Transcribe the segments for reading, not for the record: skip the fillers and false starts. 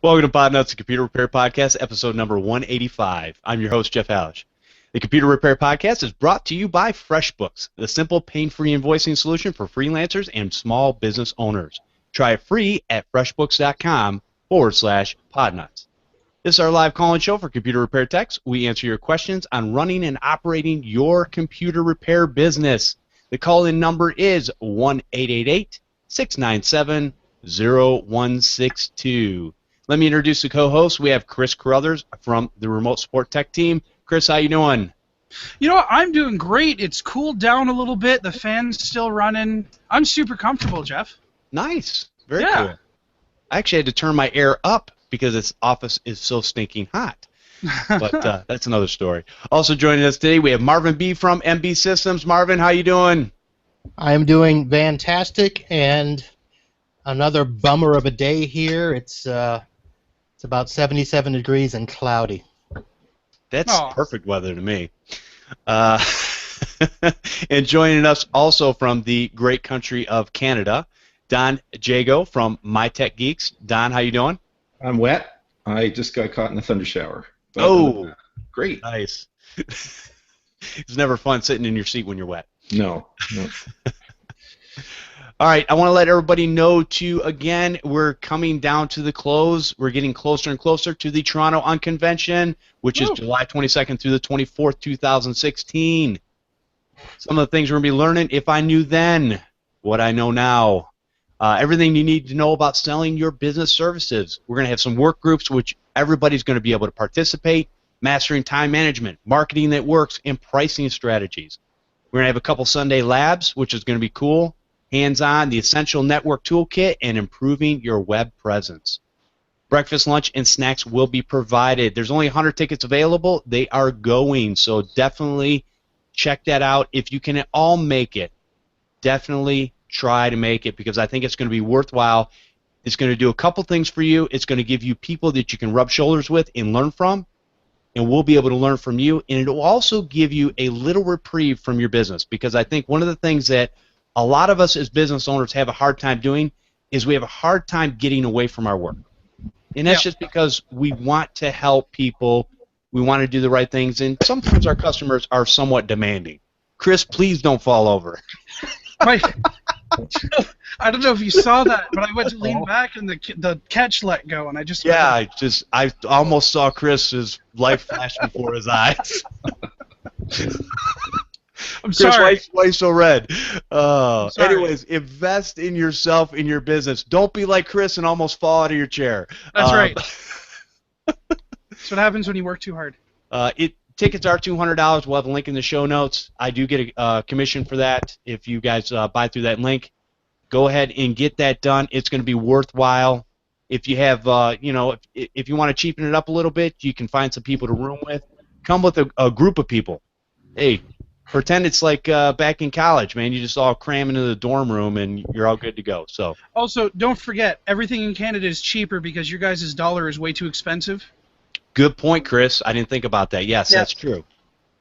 Welcome to Podnutz, the Computer Repair Podcast, episode number 185. I'm your host, Jeff Halash. The Computer Repair Podcast is brought to you by FreshBooks, the simple, pain-free invoicing solution for freelancers and small business owners. Try it free at freshbooks.com/Podnutz. This is our live call-in show for computer repair techs. We answer your questions on running and operating your computer repair business. The call-in number is 1-888-697-0162. Let me introduce the co-host. We have Chris Carruthers from the Remote Support Tech team. Chris, how you doing? You know what? I'm doing great. It's cooled down a little bit. The fan's still running. I'm super comfortable, Jeff. Nice. Very cool. I actually had to turn my air up because this office is so stinking hot. But that's another story. Also joining us today, we have Marvin Bee from MB Systems. Marvin, how you doing? I'm doing fantastic, and another bummer of a day here. It's about 77 degrees and cloudy. That's perfect weather to me. And joining us also from the great country of Canada, Don Jagoe from MyTechGeeks. Don, how you doing? I'm wet. I just got caught in a thunder shower. But, great. Nice. It's never fun sitting in your seat when you're wet. No. All right, I want to let everybody know, too, again, we're coming down to the close. We're getting closer and closer to the Toronto Unconvention, which is July 22nd through the 24th, 2016. Some of the things we're going to be learning, if I knew then what I know now. Everything you need to know about selling your business services. We're going to have some work groups, which everybody's going to be able to participate, mastering time management, marketing that works, and pricing strategies. We're going to have a couple Sunday labs, which is going to be cool. Hands-on, the Essential Network Toolkit, and improving your web presence. Breakfast, lunch, and snacks will be provided. There's only 100 tickets available. They are going, so definitely check that out. If you can all make it, definitely try to make it because I think it's going to be worthwhile. It's going to do a couple things for you. It's going to give you people that you can rub shoulders with and learn from, and we'll be able to learn from you. And it will also give you a little reprieve from your business because I think one of the things that a lot of us as business owners have a hard time doing is we have a hard time getting away from our work. And that's just because we want to help people, we want to do the right things, and sometimes our customers are somewhat demanding. Chris, please don't fall over. I don't know if you saw that, but I went to lean back and the catch let go, and I just... Yeah, I almost saw Chris's life flash before his eyes. I'm sorry. Chris, why so red? Anyways, invest in yourself, in your business. Don't be like Chris and almost fall out of your chair. That's right. That's what happens when you work too hard. Tickets are $200. We'll have a link in the show notes. I do get a commission for that if you guys buy through that link. Go ahead and get that done. It's going to be worthwhile. If you have, if you want to cheapen it up a little bit, you can find some people to room with. Come with a group of people. Hey, pretend it's like back in college, man. You just all cram into the dorm room and you're all good to go. So. Also, don't forget, everything in Canada is cheaper because your guys' dollar is way too expensive. Good point, Chris. I didn't think about that. Yes, that's true.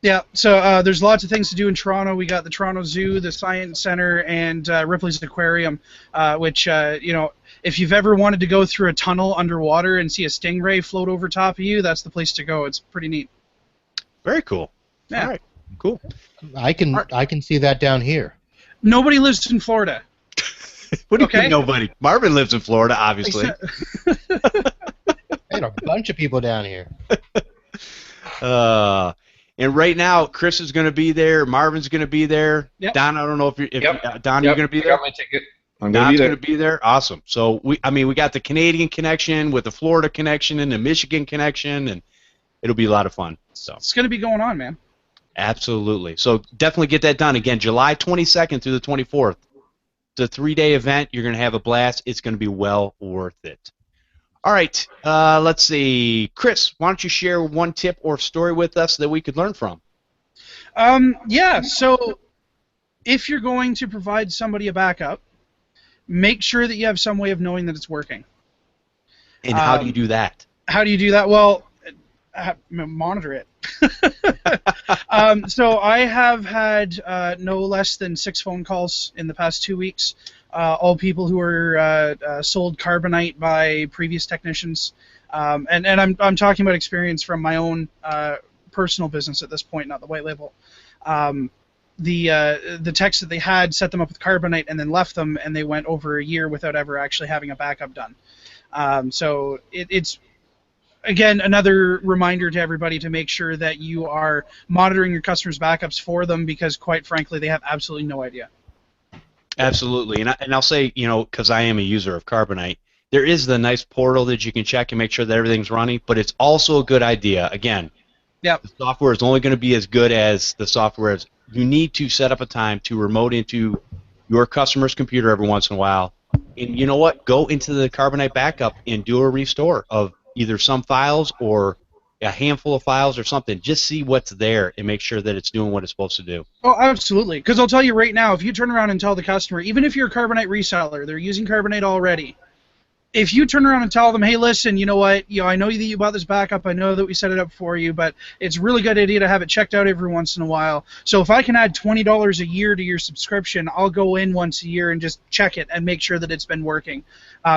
Yeah, so there's lots of things to do in Toronto. We got the Toronto Zoo, the Science Center, and Ripley's Aquarium, which, if you've ever wanted to go through a tunnel underwater and see a stingray float over top of you, that's the place to go. It's pretty neat. Very cool. Yeah. All right, cool. I can see that down here. Nobody lives in Florida. What do you mean nobody? Marvin lives in Florida, obviously. I had a bunch of people down here. And right now, Chris is going to be there. Marvin's going to be there. Yep. Don, I don't know if you're Don, you're going to be I there. got my ticket. I'm Don's going to be there. Awesome. So we got the Canadian connection with the Florida connection and the Michigan connection, and it'll be a lot of fun. So it's going to be going on, man. Absolutely. So definitely get that done. Again, July 22nd through the 24th. It's a 3-day event. You're going to have a blast. It's going to be well worth it. All right, let's see. Chris, why don't you share one tip or story with us that we could learn from? Yeah, so if you're going to provide somebody a backup, make sure that you have some way of knowing that it's working. And how do you do that? How do you do that? Well, monitor it. So I have had no less than 6 phone calls in the past 2 weeks all people who are sold carbonite by previous technicians. And I'm talking about experience from my own personal business at this point, not the white label. The techs that they had set them up with carbonite and then left them, and they went over a year without ever actually having a backup done. So it's again another reminder to everybody to make sure that you are monitoring your customers' backups for them, because quite frankly they have absolutely no idea. Absolutely, and I'll say, because I am a user of Carbonite, there is the nice portal that you can check and make sure that everything's running, but it's also a good idea. Again, yep. The software is only going to be as good as the software is. You need to set up a time to remote into your customer's computer every once in a while, and you know what? Go into the Carbonite backup and do a restore of either some files or a handful of files or something. Just see what's there and make sure that it's doing what it's supposed to do. Oh, absolutely. Because I'll tell you right now, if you turn around and tell the customer, even if you're a Carbonite reseller, they're using Carbonite already, if you turn around and tell them, hey, listen, you know what, I know that you bought this backup, I know that we set it up for you, but it's a really good idea to have it checked out every once in a while. So if I can add $20 a year to your subscription, I'll go in once a year and just check it and make sure that it's been working.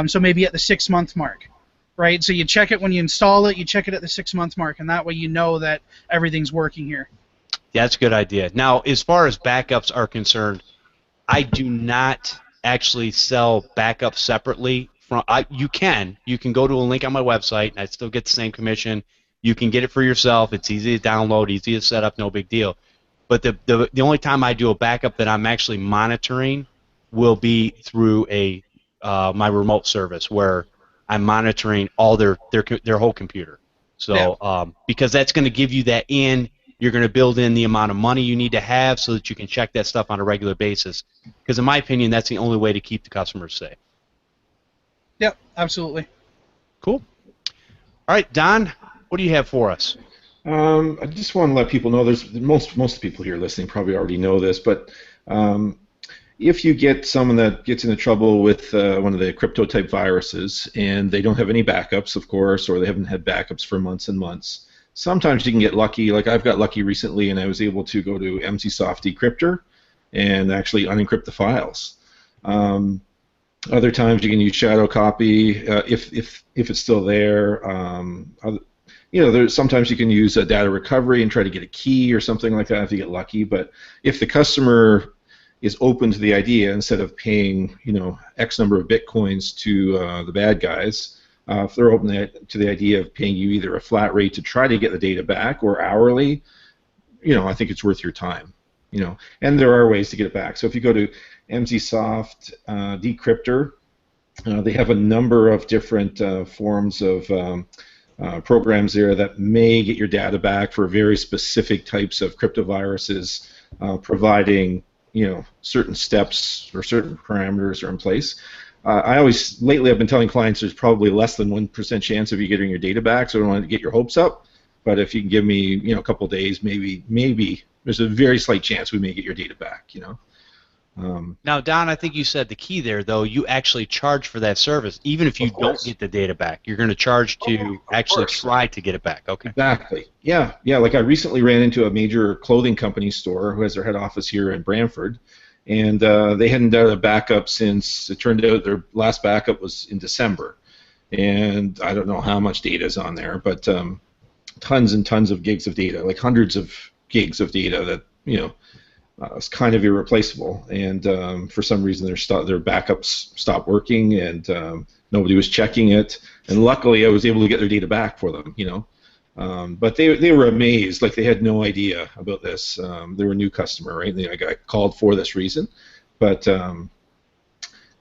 So maybe at the 6-month mark, right? So you check it when you install it, you check it at the 6-month mark, and that way you know that everything's working here. Yeah, that's a good idea. Now, as far as backups are concerned, I do not actually sell backups separately. You can go to a link on my website, and I still get the same commission. You can get it for yourself. It's easy to download, easy to set up, no big deal. But the only time I do a backup that I'm actually monitoring will be through my remote service, where I'm monitoring all their whole computer. So Yeah. Because that's going to give you that in. You're going to build in the amount of money you need to have so that you can check that stuff on a regular basis. Because in my opinion, that's the only way to keep the customers safe. Yep, absolutely. Cool. All right, Don, what do you have for us? I just want to let people know, there's most people here listening probably already know this, but if you get someone that gets into trouble with one of the crypto-type viruses and they don't have any backups, of course, or they haven't had backups for months and months, sometimes you can get lucky. Like I've got lucky recently, and I was able to go to MCSoft Decryptor and actually unencrypt the files. Other times you can use shadow copy if it's still there. Sometimes you can use a data recovery and try to get a key or something like that if you get lucky. But if the customer is open to the idea, instead of paying X number of bitcoins to the bad guys, if they're open to the idea of paying you either a flat rate to try to get the data back or hourly, I think it's worth your time. And there are ways to get it back. So if you go to MCSoft Decryptor, they have a number of different forms of programs there that may get your data back for very specific types of cryptoviruses, providing certain steps or certain parameters are in place. Lately I've been telling clients there's probably less than 1% chance of you getting your data back, so I don't want to get your hopes up. But if you can give me a couple days, maybe there's a very slight chance we may get your data back. Now, Don, I think you said the key there, though. You actually charge for that service, even if you don't get the data back. You're going to charge to actually try to get it back. Okay. Exactly. Yeah. Like I recently ran into a major clothing company store who has their head office here in Brantford, and they hadn't done a backup since it turned out their last backup was in December, and I don't know how much data is on there, but tons and tons of gigs of data, like hundreds of gigs of data that it's kind of irreplaceable, and for some reason their backups stopped working, and nobody was checking it. And luckily, I was able to get their data back for them. But they were amazed, like they had no idea about this. They were a new customer, right? And I got called for this reason, but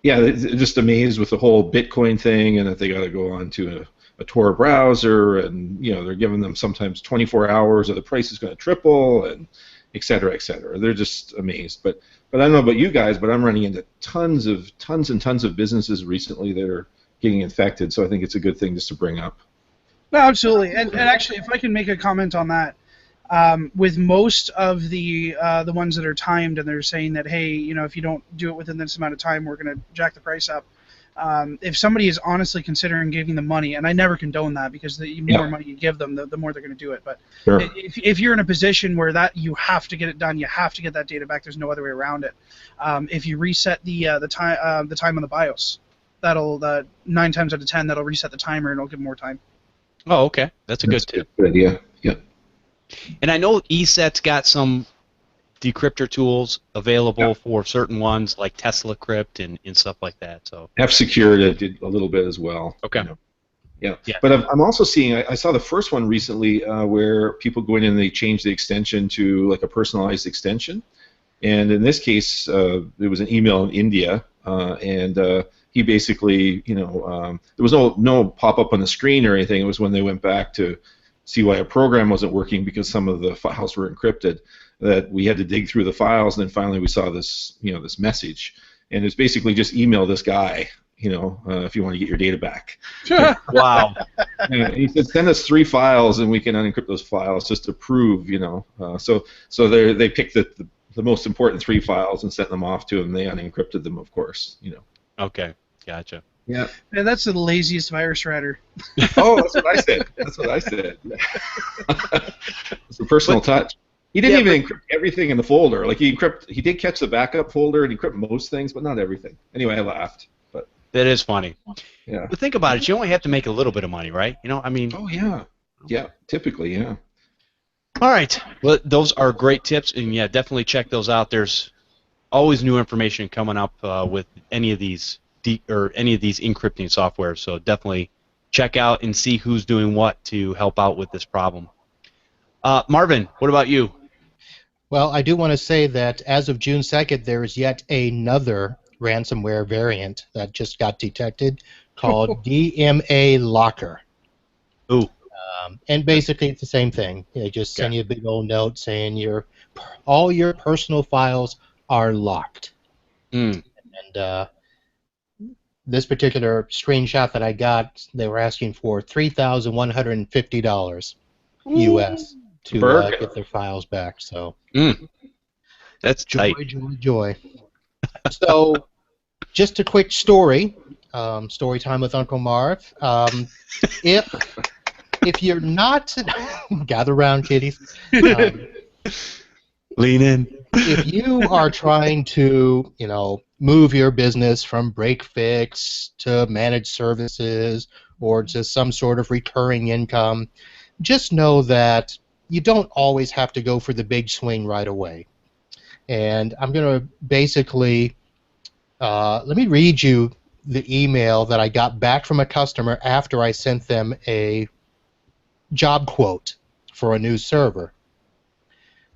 yeah, they're just amazed with the whole Bitcoin thing, and that they got to go on to a Tor browser, and they're giving them sometimes 24 hours, or the price is going to triple, and et cetera, et cetera. They're just amazed. But I don't know about you guys, but I'm running into tons and tons of businesses recently that are getting infected. So I think it's a good thing just to bring up. No, absolutely. And actually, if I can make a comment on that, with most of the ones that are timed, and they're saying that, hey, if you don't do it within this amount of time, we're going to jack the price up. if somebody is honestly considering giving them money, and I never condone that because the more money you give them, the more they're going to do it. But if you're in a position where that you have to get it done, you have to get that data back. There's no other way around it. If you reset the time on the BIOS, that'll 9 times out of 10 that'll reset the timer and it'll give more time. Oh, okay, that's a good tip. Good idea. Yeah. And I know ESET's got some decryptor tools available for certain ones like Tesla Crypt and stuff like that. So F-Secure did a little bit as well. Okay. You know. Yeah. But I'm also seeing, I saw the first one recently where people go in and they change the extension to like a personalized extension. And in this case, there was an email in India, and he basically, there was no pop-up on the screen or anything. It was when they went back to see why a program wasn't working because some of the files were encrypted, that we had to dig through the files, and then finally we saw this, this message, and it's basically just email this guy, if you want to get your data back. Wow. And he said, send us 3 files, and we can unencrypt those files just to prove, So they picked the most important 3 files and sent them off to him. They unencrypted them, of course. Okay, gotcha. Yeah. Man, that's the laziest virus writer. Oh, that's what I said. It's a personal touch. He didn't even encrypt everything in the folder. Like he did catch the backup folder and encrypt most things, but not everything. Anyway, I laughed. But that is funny. Yeah. But think about it. You only have to make a little bit of money, right? Oh yeah. Yeah. Typically, yeah. All right. Well, those are great tips, and yeah, definitely check those out. There's always new information coming up with any of these encrypting software, so definitely check out and see who's doing what to help out with this problem. Marvin, what about you? Well, I do want to say that as of June 2nd, there is yet another ransomware variant that just got detected called DMA Locker. Ooh. And basically it's the same thing. They just send you a big old note saying all your personal files are locked. And this particular screenshot that I got, they were asking for $3,150 US to get their files back. So that's tight. Joy. So, just a quick story. Story time with Uncle Marv. If you're not gather around, kiddies. Lean in. If you are trying to, move your business from break fix to managed services or to some sort of recurring income, just know that you don't always have to go for the big swing right away. And I'm going to basically, let me read you the email that I got back from a customer after I sent them a job quote for a new server.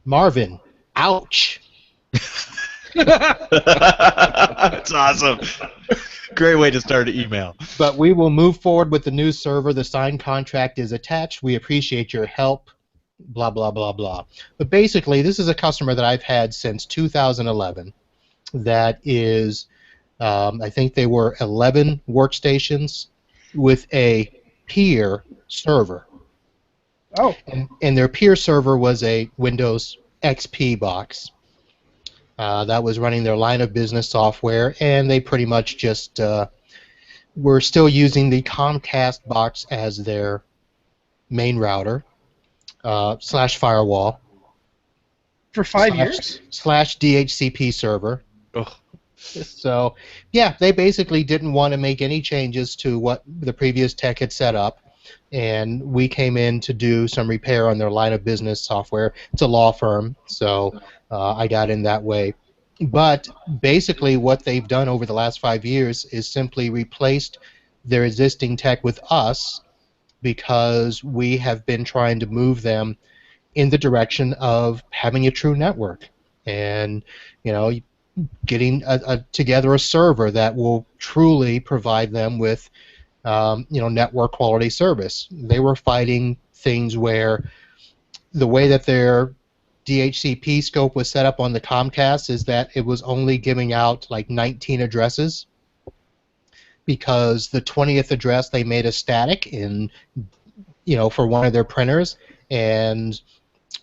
Marvin, ouch. That's awesome. Great way to start an email. But we will move forward with the new server. The signed contract is attached. We appreciate your help. Blah, blah, blah, blah. But basically, this is a customer that I've had since 2011 that is, I think they were 11 workstations with a peer server. Oh. And their peer server was a Windows XP box. That was running their line of business software, and they pretty much just were still using the Comcast box as their main router / firewall. For 5 years? / DHCP server. Ugh. So, yeah, they basically didn't want to make any changes to what the previous tech had set up, and we came in to do some repair on their line of business software. It's a law firm, so I got in that way. But basically what they've done over the last 5 years is simply replaced their existing tech with us because we have been trying to move them in the direction of having a true network and, getting together a server that will truly provide them with network quality service. They were fighting things where the way that their DHCP scope was set up on the Comcast is that it was only giving out like 19 addresses because the 20th address they made a static in, for one of their printers, and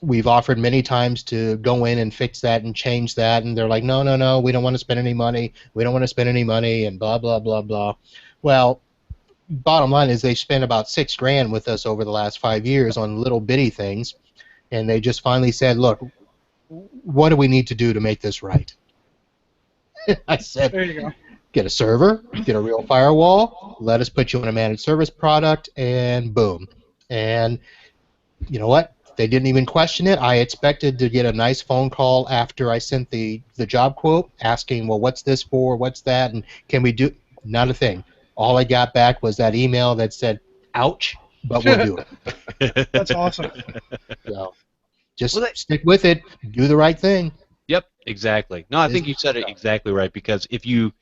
We've offered many times to go in and fix that and change that, and they're like, no, no, no, we don't want to spend any money. We don't want to spend any money, and blah, blah, blah, blah. Well, bottom line is they spent about $6,000 with us over the last 5 years on little bitty things, and they just finally said, look, what do we need to do to make this right? I said, There you go. get a server, get a real firewall, let us put you on a managed service product, and boom. And you know what? They didn't even question it. I expected to get a nice phone call after I sent the job quote asking, well, what's this for? What's that? And can we do? Not a thing. All I got back was that email that said, ouch, but we'll do it. That's awesome. So just stick with it. Do the right thing. Yep, exactly. No, I think you said it exactly right, because if you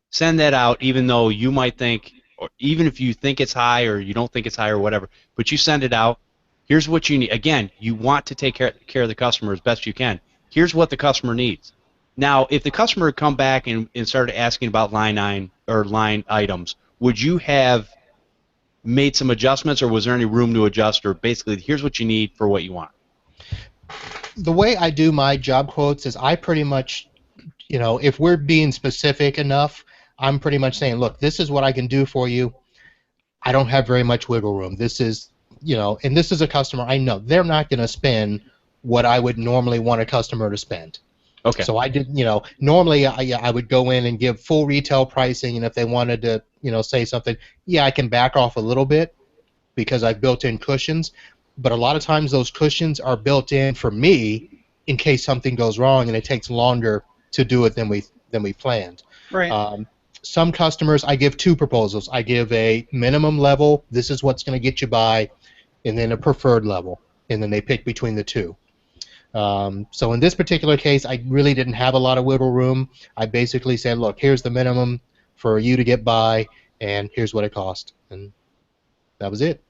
send that out, even though you might think, or even if you think it's high or you don't think it's high or whatever, but you send it out, here's what you need. Again, you want to take care of the customer as best you can. Here's what the customer needs. Now, if the customer had come back and started asking about line items, would you have made some adjustments, or was there any room to adjust, or basically, here's what you need for what you want? The way I do my job quotes is I pretty much, if we're being specific enough, I'm pretty much saying, look, this is what I can do for you. I don't have very much wiggle room. This is, and this is a customer I know. They're not going to spend what I would normally want a customer to spend. Okay. So I did, normally I would go in and give full retail pricing, and if they wanted to, say something, yeah, I can back off a little bit because I've built in cushions. But a lot of times those cushions are built in for me in case something goes wrong and it takes longer to do it than we planned. Right. Some customers, I give two proposals. I give a minimum level, this is what's going to get you by, and then a preferred level, and then they pick between the two. So in this particular case, I really didn't have a lot of wiggle room. I basically said, look, here's the minimum for you to get by, and here's what it cost, and that was it.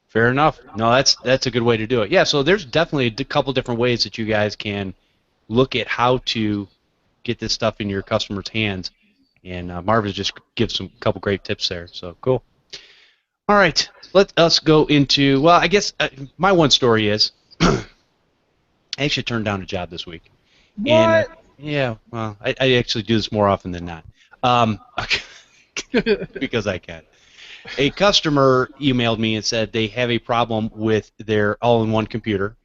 Fair enough. No, that's a good way to do it. Yeah, so there's definitely a couple different ways that you guys can look at how to get this stuff in your customers' hands, and Marvin just gives a couple great tips there, so cool. All right, let us go into, well, I guess my one story is I actually turned down a job this week. What? And, yeah, well, I actually do this more often than not, because I can. A customer emailed me and said they have a problem with their all-in-one computer.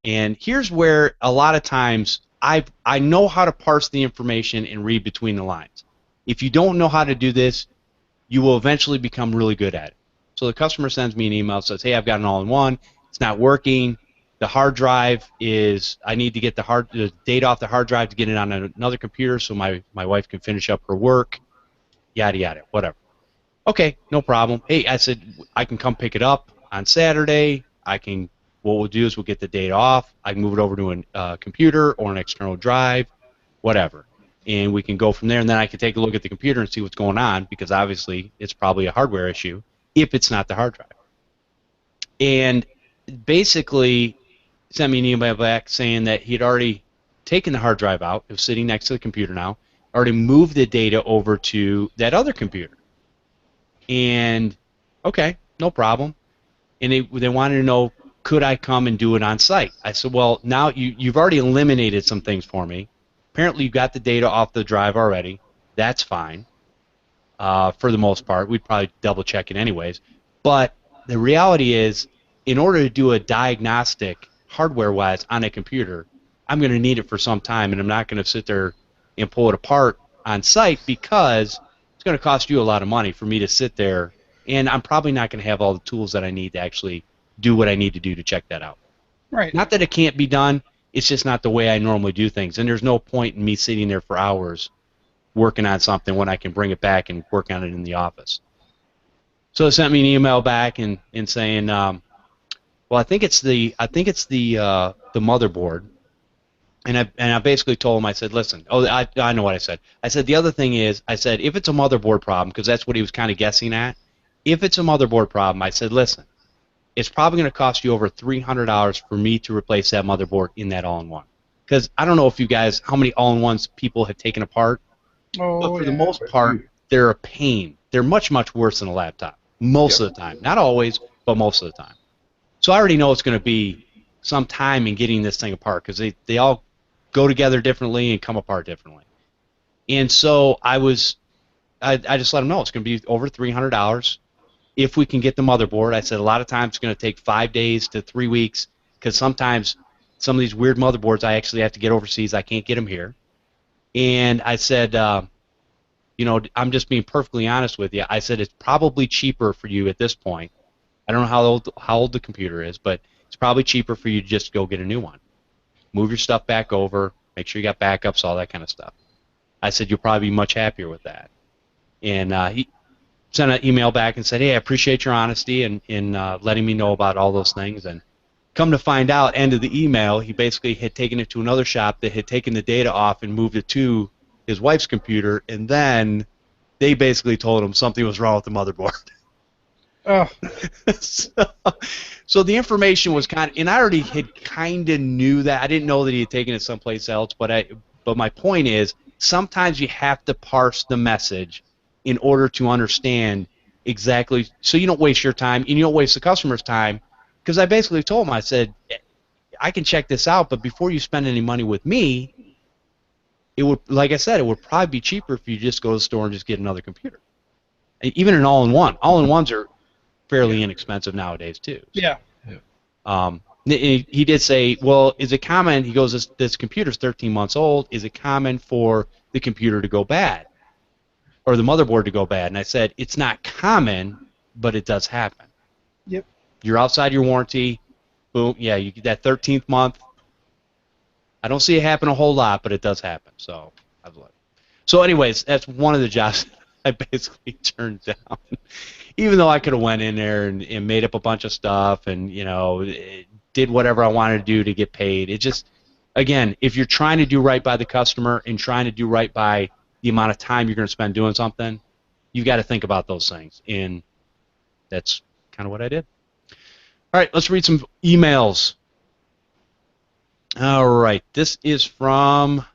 And here's where a lot of times I know how to parse the information and read between the lines. If you don't know how to do this, you will eventually become really good at it. So the customer sends me an email, says, hey, I've got an all-in-one. It's not working. The hard drive is, I need to get the data off the hard drive to get it on another computer so my wife can finish up her work, yada, yada, whatever. Okay, no problem. Hey, I said I can come pick it up on Saturday. What we'll do is we'll get the data off. I can move it over to a computer or an external drive, whatever, and we can go from there. And then I can take a look at the computer and see what's going on, because obviously it's probably a hardware issue if it's not the hard drive. And basically sent me an email back saying that he'd already taken the hard drive out. It was sitting next to the computer now. Already moved the data over to that other computer. And okay, no problem. And they wanted to know, could I come and do it on site? I said, well, now you've already eliminated some things for me. Apparently you got the data off the drive already. That's fine. For the most part, we'd probably double check it anyways. But the reality is, in order to do a diagnostic hardware-wise on a computer, I'm going to need it for some time, and I'm not going to sit there and pull it apart on site, because it's going to cost you a lot of money for me to sit there, and I'm probably not going to have all the tools that I need to actually do what I need to do to check that out. Right. Not that it can't be done, it's just not the way I normally do things, and there's no point in me sitting there for hours working on something when I can bring it back and work on it in the office. So they sent me an email back and saying, well, I think it's the motherboard. And I basically told him, I said, listen, I know what I said. I said, the other thing is, I said, if it's a motherboard problem, because that's what he was kind of guessing at, if it's a motherboard problem, I said, listen, it's probably going to cost you over $300 for me to replace that motherboard in that all-in-one. Because I don't know if you guys, how many all-in-ones people have taken apart, but for the most part, they're a pain. They're much, much worse than a laptop, most of the time. Not always, but most of the time. So I already know it's going to be some time in getting this thing apart because they all go together differently and come apart differently. And so I just let them know it's going to be over $300 if we can get the motherboard. I said a lot of times it's going to take 5 days to 3 weeks because sometimes some of these weird motherboards I actually have to get overseas. I can't get them here. And I said, you know, I'm just being perfectly honest with you. I said it's probably cheaper for you at this point. I don't know how old the computer is, but it's probably cheaper for you to just go get a new one. Move your stuff back over, make sure you got backups, all that kind of stuff. I said you'll probably be much happier with that. And he sent an email back and said, hey, I appreciate your honesty and letting me know about all those things. And come to find out, end of the email, he basically had taken it to another shop that had taken the data off and moved it to his wife's computer, and then they basically told him something was wrong with the motherboard. Oh. So the information was kind of, and I already had kind of knew that. I didn't know that he had taken it someplace else, but my point is, sometimes you have to parse the message in order to understand exactly, so you don't waste your time and you don't waste the customer's time. Because I basically told him, I said, I can check this out, but before you spend any money with me, it would, like I said, it would probably be cheaper if you just go to the store and just get another computer. And even an all-in-one. All-in-ones are fairly inexpensive nowadays too. So. Yeah. He did say, well, is it common, he goes, this computer's 13 months old, is it common for the computer to go bad? Or the motherboard to go bad? And I said, it's not common, but it does happen. Yep. You're outside your warranty, boom, yeah, you get that 13th month. I don't see it happen a whole lot, but it does happen. So anyways, that's one of the jobs I basically turned down. Even though I could have went in there and made up a bunch of stuff and, you know, did whatever I wanted to do to get paid. It just, again, if you're trying to do right by the customer and trying to do right by the amount of time you're going to spend doing something, you've got to think about those things. And that's kind of what I did. All right, let's read some emails. All right, this is from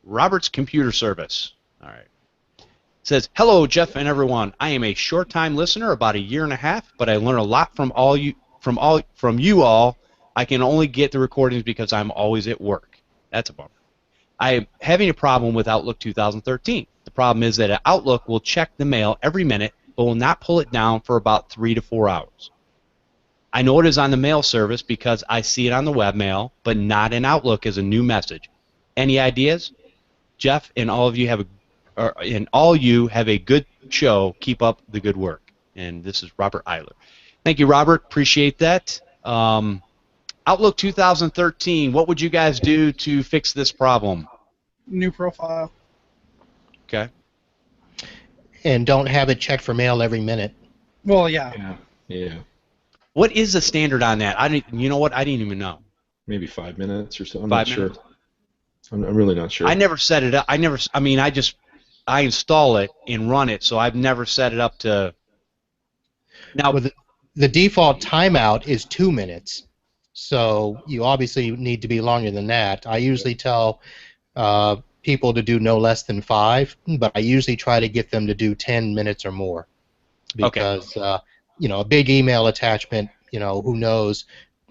Robert's Computer Service. All right. It says, hello, Jeff and everyone. I am a short-time listener, about a year and a half, but I learn a lot from you all. I can only get the recordings because I'm always at work. That's a bummer. I am having a problem with Outlook 2013. The problem is that Outlook will check the mail every minute, but will not pull it down for about 3 to 4 hours. I know it is on the mail service because I see it on the webmail, but not in Outlook as a new message. Any ideas? Jeff and all of you have a good show. Keep up the good work. And this is Robert Eiler. Thank you, Robert. Appreciate that. Outlook 2013. What would you guys do to fix this problem? New profile. Okay. And don't have it checked for mail every minute. Well, yeah. Yeah. What is the standard on that? You know what? I didn't even know. Maybe 5 minutes or so. I'm 5 not minutes? sure. I'm really not sure. I never set it up. I install it and run it, so I've never set it up to. Now, well, the default timeout is 2 minutes, so you obviously need to be longer than that. I usually tell people to do no less than 5, but I usually try to get them to do 10 minutes or more because a big email attachment, who knows,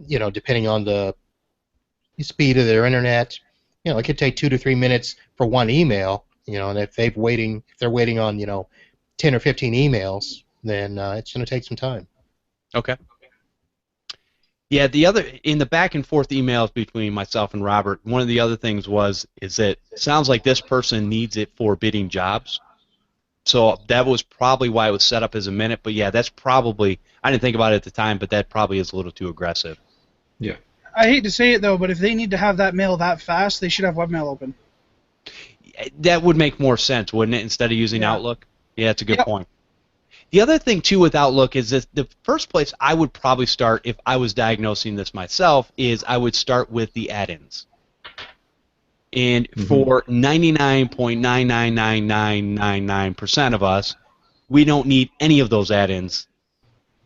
depending on the speed of their internet, it could take 2 to 3 minutes for one email, and if they're waiting on 10 or 15 emails, then it's going to take some time. Okay. Yeah, in the back and forth emails between myself and Robert, one of the other things is that it sounds like this person needs it for bidding jobs. So that was probably why it was set up as a minute. But yeah, that's probably, I didn't think about it at the time, but that probably is a little too aggressive. Yeah. I hate to say it though, but if they need to have that mail that fast, they should have webmail open. That would make more sense, wouldn't it, instead of using Outlook? Yeah, that's a good point. The other thing, too, with Outlook is that the first place I would probably start if I was diagnosing this myself is I would start with the add-ins. And for 99.99999% of us, we don't need any of those add-ins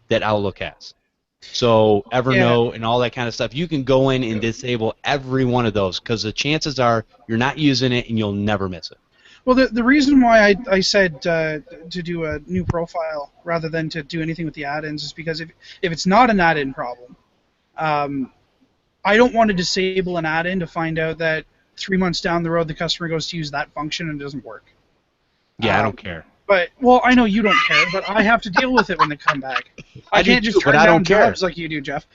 that Outlook has. So Evernote and all that kind of stuff, you can go in and disable every one of those because the chances are you're not using it and you'll never miss it. Well, the reason why I said to do a new profile rather than to do anything with the add-ins is because if it's not an add-in problem, I don't want to disable an add-in to find out that 3 months down the road the customer goes to use that function and it doesn't work. Yeah, I don't care. But, well, I know you don't care, but I have to deal with it when they come back. I can't just turn down jobs like you do, Jeff.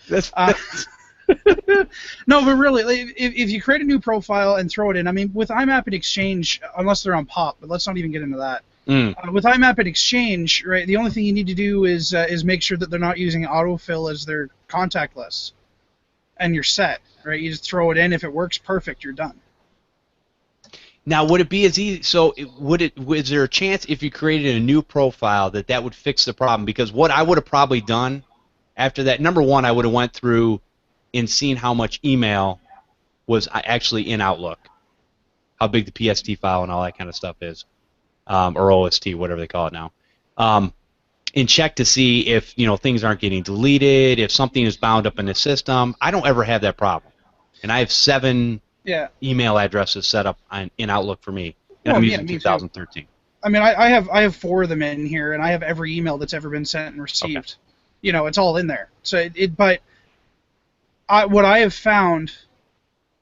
No, but really, if you create a new profile and throw it in, I mean, with IMAP and Exchange, unless they're on POP, but let's not even get into that. With IMAP and Exchange, right, the only thing you need to do is make sure that they're not using autofill as their contact list, and you're set, right? You just throw it in. If it works, perfect. You're done. Now, would it be as easy? So, was there a chance if you created a new profile that would fix the problem? Because what I would have probably done after that, number one, I would have went through and seen how much email was actually in Outlook, how big the PST file and all that kind of stuff is, or OST, whatever they call it now, and check to see if things aren't getting deleted, if something is bound up in the system. I don't ever have that problem, and I have 7 email addresses set up in Outlook for me, and I'm using 2013. Too. I mean, I have 4 of them in here, and I have every email that's ever been sent and received. Okay. It's all in there. So what I have found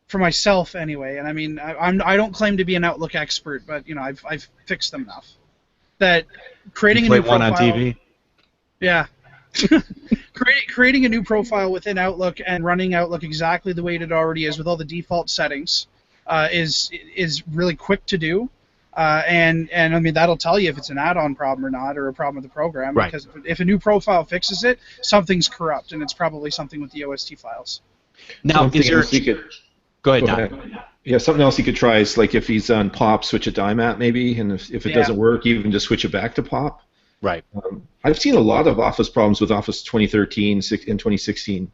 for myself anyway, and I mean, I don't claim to be an Outlook expert, but I've fixed them enough that creating a new profile. One on TV. Yeah. Creating a new profile within Outlook and running Outlook exactly the way it already is with all the default settings is really quick to do, and I mean that'll tell you if it's an add-on problem or not, or a problem with the program. Right. Because if a new profile fixes it, something's corrupt, and it's probably something with the OST files. Now, is there? Go ahead, Don. Yeah, something else you could try is like if he's on POP, switch it to IMAP maybe, and if it doesn't work, you can just switch it back to POP. Right. I've seen a lot of Office problems with Office 2013 and 2016,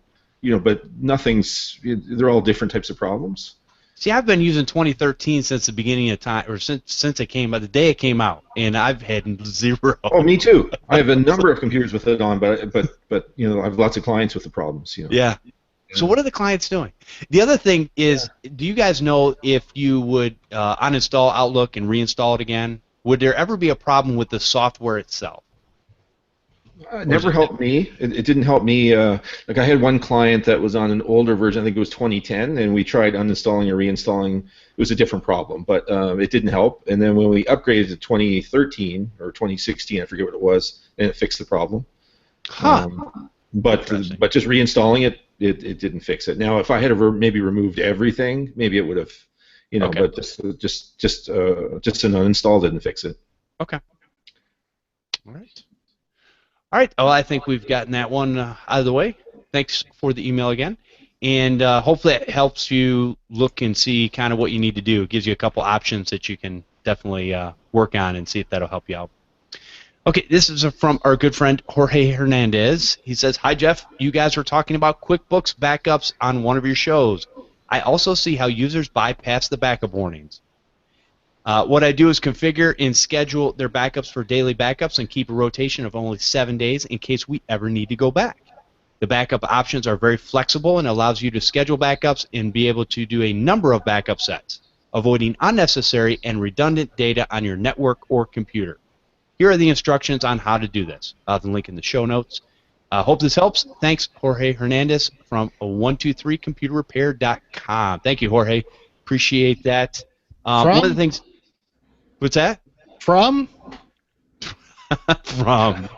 but they're all different types of problems. See, I've been using 2013 since the beginning of time, or since it came out, the day it came out, and I've had 0. Oh, me too. I have a number of computers with it on, but I have lots of clients with the problems. Yeah. So what are the clients doing? The other thing is, do you guys know if you would uninstall Outlook and reinstall it again, would there ever be a problem with the software itself? It never helped me. It didn't help me. Like I had one client that was on an older version, I think it was 2010, and we tried uninstalling or reinstalling. It was a different problem, but it didn't help. And then when we upgraded to 2013 or 2016, I forget what it was, and it fixed the problem. Huh. But just reinstalling it, it didn't fix it. Now, if I had maybe removed everything, maybe it would have, Okay. But just an uninstall didn't fix it. Okay. All right. Well, I think we've gotten that one out of the way. Thanks for the email again, and hopefully it helps you look and see kind of what you need to do. It gives you a couple options that you can definitely work on and see if that'll help you out. Okay, this is from our good friend Jorge Hernandez. He says, "Hi Jeff, you guys were talking about QuickBooks backups on one of your shows. I also see how users bypass the backup warnings. What I do is configure and schedule their backups for daily backups and keep a rotation of only 7 days in case we ever need to go back. The backup options are very flexible and allows you to schedule backups and be able to do a number of backup sets, avoiding unnecessary and redundant data on your network or computer. Here are the instructions on how to do this. I'll have the link in the show notes. Hope this helps. Thanks, Jorge Hernandez from 123computerrepair.com. Thank you, Jorge. Appreciate that. One of the things. What's that? From? From.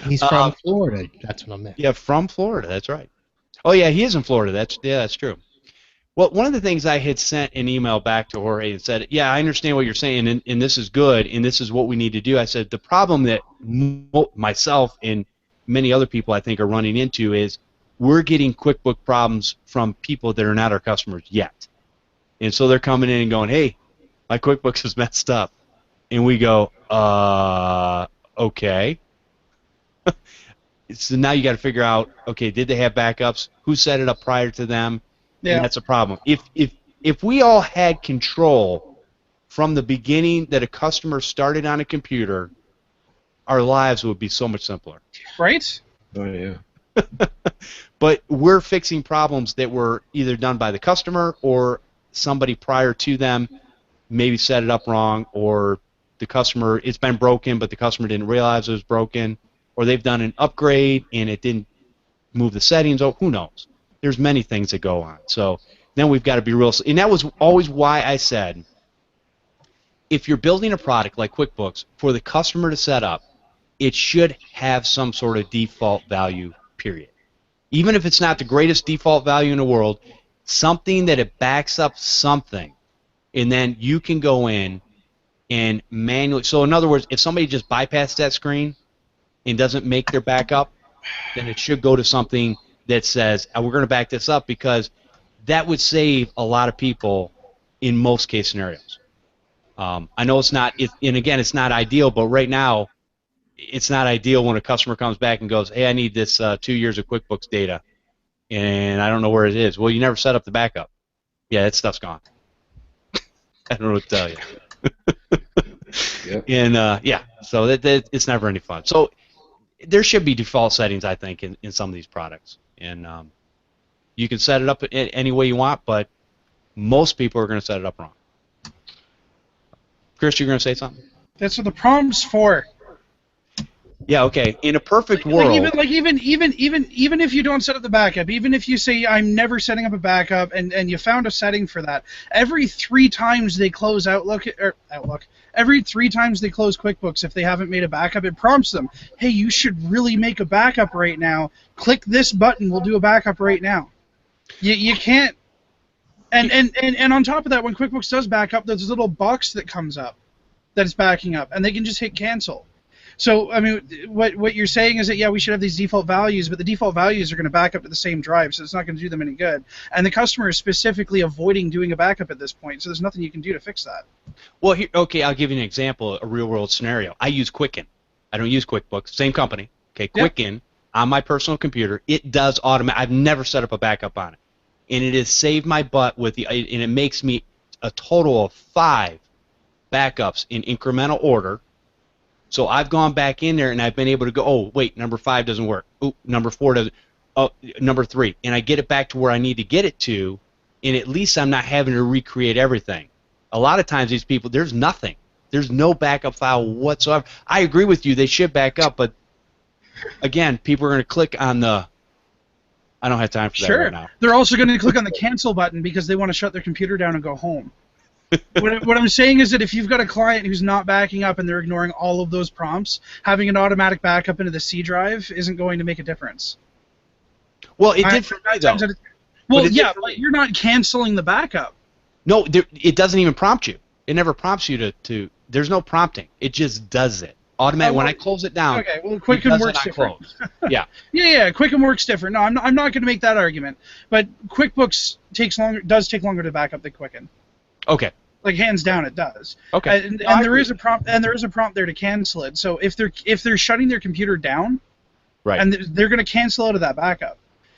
He's from Florida. That's what I meant. Yeah, from Florida. That's right. Oh yeah, he is in Florida. That's true. Well, one of the things I had sent an email back to Jorge and said, yeah, I understand what you're saying, and this is good, and this is what we need to do. I said the problem that myself and many other people I think are running into is we're getting QuickBook problems from people that are not our customers yet. And so they're coming in and going, hey, my QuickBooks is messed up. And we go, okay. So now you got to figure out, okay, did they have backups? Who set it up prior to them? Yeah. And that's a problem. If we all had control from the beginning that a customer started on a computer, our lives would be so much simpler. Right? Oh, yeah. But we're fixing problems that were either done by the customer or somebody prior to them maybe set it up wrong, or the customer, it's been broken, but the customer didn't realize it was broken, or they've done an upgrade and it didn't move the settings. Oh, who knows? there's many things that go on. So then we've got to be real. And that was always why I said, if you're building a product like QuickBooks for the customer to set up, it should have some sort of default value, period. Even if it's not the greatest default value in the world, something that it backs up something, and then you can go in and manually. So in other words, if somebody just bypasses that screen and doesn't make their backup, then it should go to something that says, we're going to back this up, because that would save a lot of people in most case scenarios. I know it's not, and again, it's not ideal, but right now, it's not ideal when a customer comes back and goes, hey, I need this 2 years of QuickBooks data, and I don't know where it is. Well, you never set up the backup. Yeah, that stuff's gone. I don't know what to tell you. Yep. And yeah, so that it's never any fun. So there should be default settings, I think, in some of these products, and you can set it up any way you want, but most people are going to set it up wrong. Chris, you're going to say something? That's what the prompt's for. Yeah, okay. In a perfect world, even if you don't set up the backup, even if you say I'm never setting up a backup, and you found a setting for that, every 3 times they close every 3 times they close QuickBooks, if they haven't made a backup, it prompts them, hey, you should really make a backup right now. Click this button, we'll do a backup right now. You can't. And on top of that, when QuickBooks does backup, there's a little box that comes up that it's backing up, and they can just hit cancel. So, I mean, what you're saying is that, yeah, we should have these default values, but the default values are going to back up to the same drive, so it's not going to do them any good. And the customer is specifically avoiding doing a backup at this point, so there's nothing you can do to fix that. Well, here, okay, I'll give you an example, a real-world scenario. I use Quicken. I don't use QuickBooks. Same company. Okay, Quicken, on my personal computer, it does automatic. I've never set up a backup on it. And it has saved my butt and it makes me a total of 5 backups in incremental order. So I've gone back in there and I've been able to go, oh, wait, number 5 doesn't work. Oh, number 4 doesn't. Oh, number 3. And I get it back to where I need to get it to, and at least I'm not having to recreate everything. A lot of times these people, there's nothing. There's no backup file whatsoever. I agree with you, they should back up, but again, people are going to click on the, I don't have time for that right now. They're also going to click on the cancel button because they want to shut their computer down and go home. What I'm saying is that if you've got a client who's not backing up and they're ignoring all of those prompts, having an automatic backup into the C drive isn't going to make a difference. Well, it did for me, though. Well, yeah, but you're not canceling the backup. No, it doesn't even prompt you. It never prompts you to there's no prompting. It just does it. Automatic. When I close it down, okay, well, Quicken works different. Yeah. Yeah, Quicken works different. No, I'm not going to make that argument. But QuickBooks does take longer to back up than Quicken. Okay. Like hands down, it does. Okay. And there is a prompt, there to cancel it. So if they're shutting their computer down, right, and they're going to cancel out of that backup.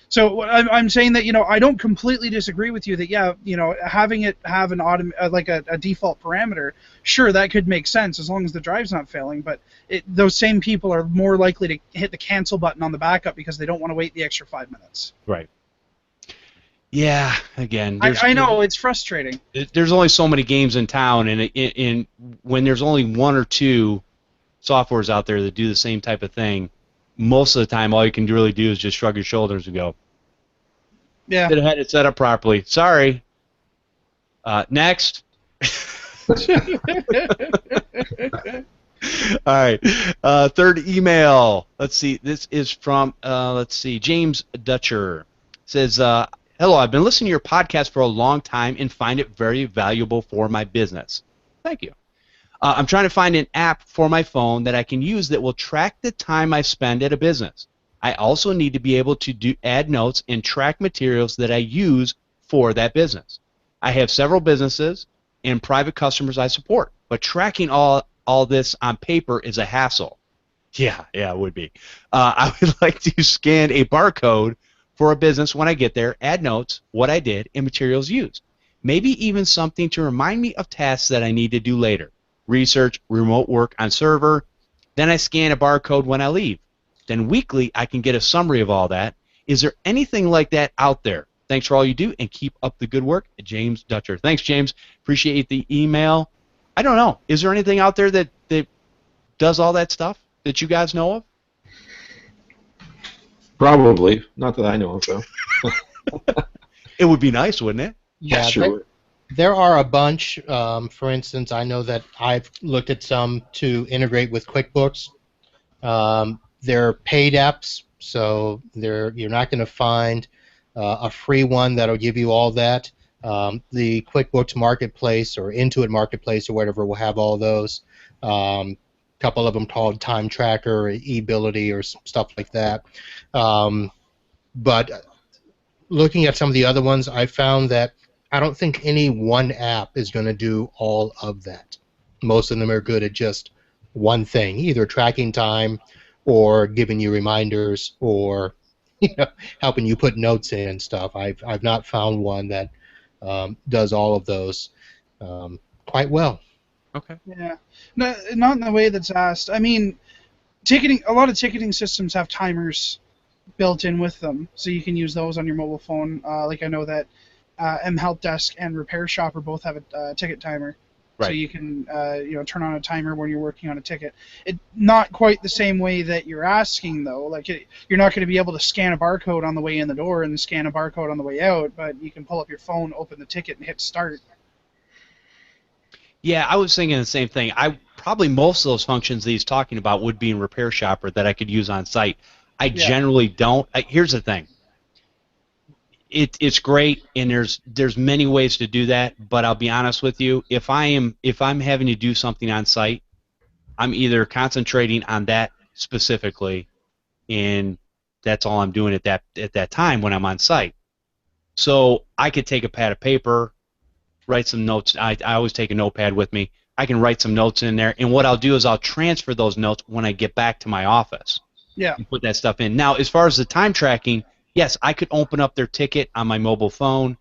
So I'm saying that, I don't completely disagree with you that, yeah, having it have an a default parameter, sure, that could make sense as long as the drive's not failing, but those same people are more likely to hit the cancel button on the backup because they don't want to wait the extra 5 minutes. Right. Yeah, again, I know, it's frustrating. There's only so many games in town, and when there's only 1 or 2 softwares out there that do the same type of thing, most of the time, all you can really do is just shrug your shoulders and go, yeah, should have had it set up properly. Sorry. Next. All right. Third email. Let's see. This is from, James Dutcher. Says, hello, I've been listening to your podcast for a long time and find it very valuable for my business. Thank you. I'm trying to find an app for my phone that I can use that will track the time I spend at a business. I also need to be able to add notes and track materials that I use for that business. I have several businesses and private customers I support, but tracking all this on paper is a hassle. Yeah, it would be. I would like to scan a barcode for a business when I get there, add notes, what I did, and materials used. Maybe even something to remind me of tasks that I need to do later. Research, remote work on server, then I scan a barcode when I leave. Then weekly I can get a summary of all that. Is there anything like that out there? Thanks for all you do and keep up the good work. James Dutcher. Thanks, James. Appreciate the email. I don't know. Is there anything out there that does all that stuff that you guys know of? Probably. Not that I know of, though. It would be nice, wouldn't it? Yeah, Sure. there are a bunch. For instance, I know that I've looked at some to integrate with QuickBooks. They're paid apps, so you're not going to find a free one that'll give you all that. The QuickBooks Marketplace or Intuit Marketplace or whatever will have all those. Couple of them called Time Tracker or eBility or stuff like that. But looking at some of the other ones, I found that I don't think any one app is going to do all of that. Most of them are good at just one thing, either tracking time or giving you reminders or helping you put notes in and stuff. I've not found one that does all of those quite well. Okay. Yeah, no, not in the way that's asked. I mean, ticketing. A lot of ticketing systems have timers built in with them, so you can use those on your mobile phone. Like I know that Help Desk and Repair Shopper both have a ticket timer, so Right. you can turn on a timer when you're working on a ticket. It not quite the same way that you're asking though. Like you're not going to be able to scan a barcode on the way in the door and scan a barcode on the way out, but you can pull up your phone, open the ticket, and hit start. Yeah, I was thinking the same thing. Probably most of those functions that he's talking about would be in Repair Shopper that I could use on site. I generally don't. Here's the thing. It's great, and there's many ways to do that. But I'll be honest with you, if I'm having to do something on site, I'm either concentrating on that specifically, and that's all I'm doing at that time when I'm on site. So I could take a pad of paper, write some notes. I always take a notepad with me. I can write some notes in there, and what I'll do is I'll transfer those notes when I get back to my office. Yeah. And put that stuff in. Now, as far as the time tracking, yes, I could open up their ticket on my mobile phone,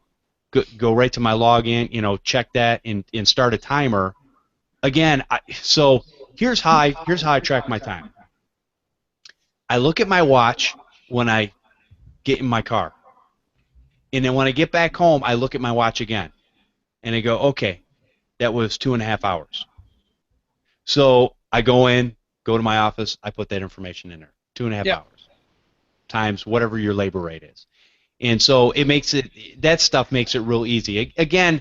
go right to my login, check that, and start a timer. Again, so here's how I track my time. I look at my watch when I get in my car, and then when I get back home, I look at my watch again, and I go, okay, that was 2.5 hours. So I go to my office, I put that information in there, 2.5 hours times whatever your labor rate is. And so that stuff makes it real easy. Again,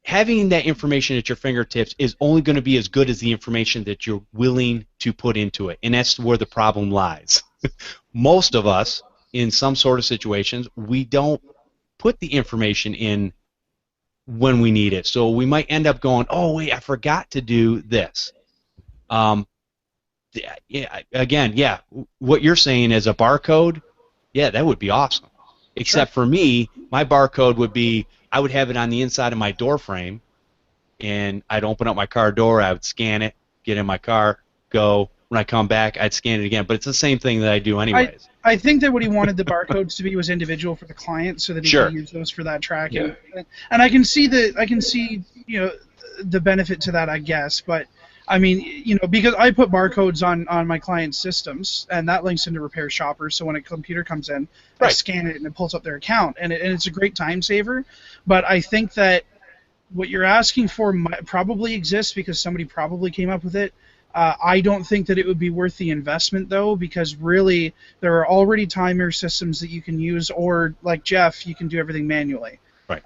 having that information at your fingertips is only going to be as good as the information that you're willing to put into it, and that's where the problem lies. Most of us, in some sort of situations, we don't put the information in when we need it. So we might end up going, oh, wait, I forgot to do this. What you're saying is a barcode, that would be awesome. Except for me, my barcode would be, I would have it on the inside of my door frame, and I'd open up my car door, I would scan it, get in my car, go. When I come back, I'd scan it again. But it's the same thing that I do anyways. I think that what he wanted the barcodes to be was individual for the client, so that he could use those for that tracking. Yeah. And I can see the benefit to that, I guess. But I mean, because I put barcodes on my client's systems, and that links into Repair Shopper. So when a computer comes in, I scan it and it pulls up their account, and it's a great time saver. But I think that what you're asking for probably exists because somebody probably came up with it. I don't think that it would be worth the investment, though, because really there are already timer systems that you can use, or like Jeff, you can do everything manually. Right.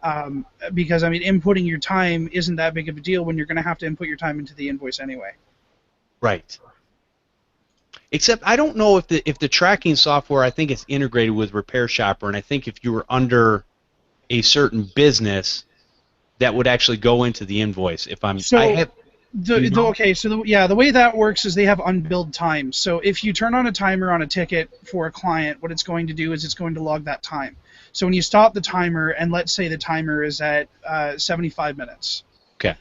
Because, I mean, inputting your time isn't that big of a deal when you're going to have to input your time into the invoice anyway. Right. Except I don't know if the tracking software, I think it's integrated with Repair Shopper, and I think if you were under a certain business, that would actually go into the invoice. The way that works is they have unbilled time. So if you turn on a timer on a ticket for a client, what it's going to do is it's going to log that time. So when you stop the timer, and let's say the timer is at 75 minutes. Okay.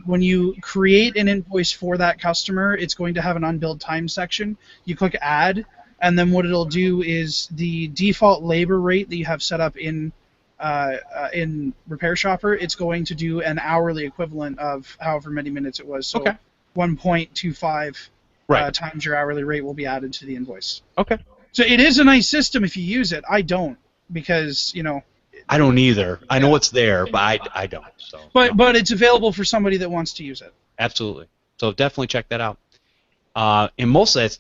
When you create an invoice for that customer, it's going to have an unbilled time section. You click Add, and then what it'll do is the default labor rate that you have set up in Repair Shopper, it's going to do an hourly equivalent of however many minutes it was. So 1.25 times your hourly rate will be added to the invoice. Okay. So it is a nice system if you use it. I don't, because I don't either. I know it's there, but I don't. So. But it's available for somebody that wants to use it. Absolutely. So definitely check that out. And most of that's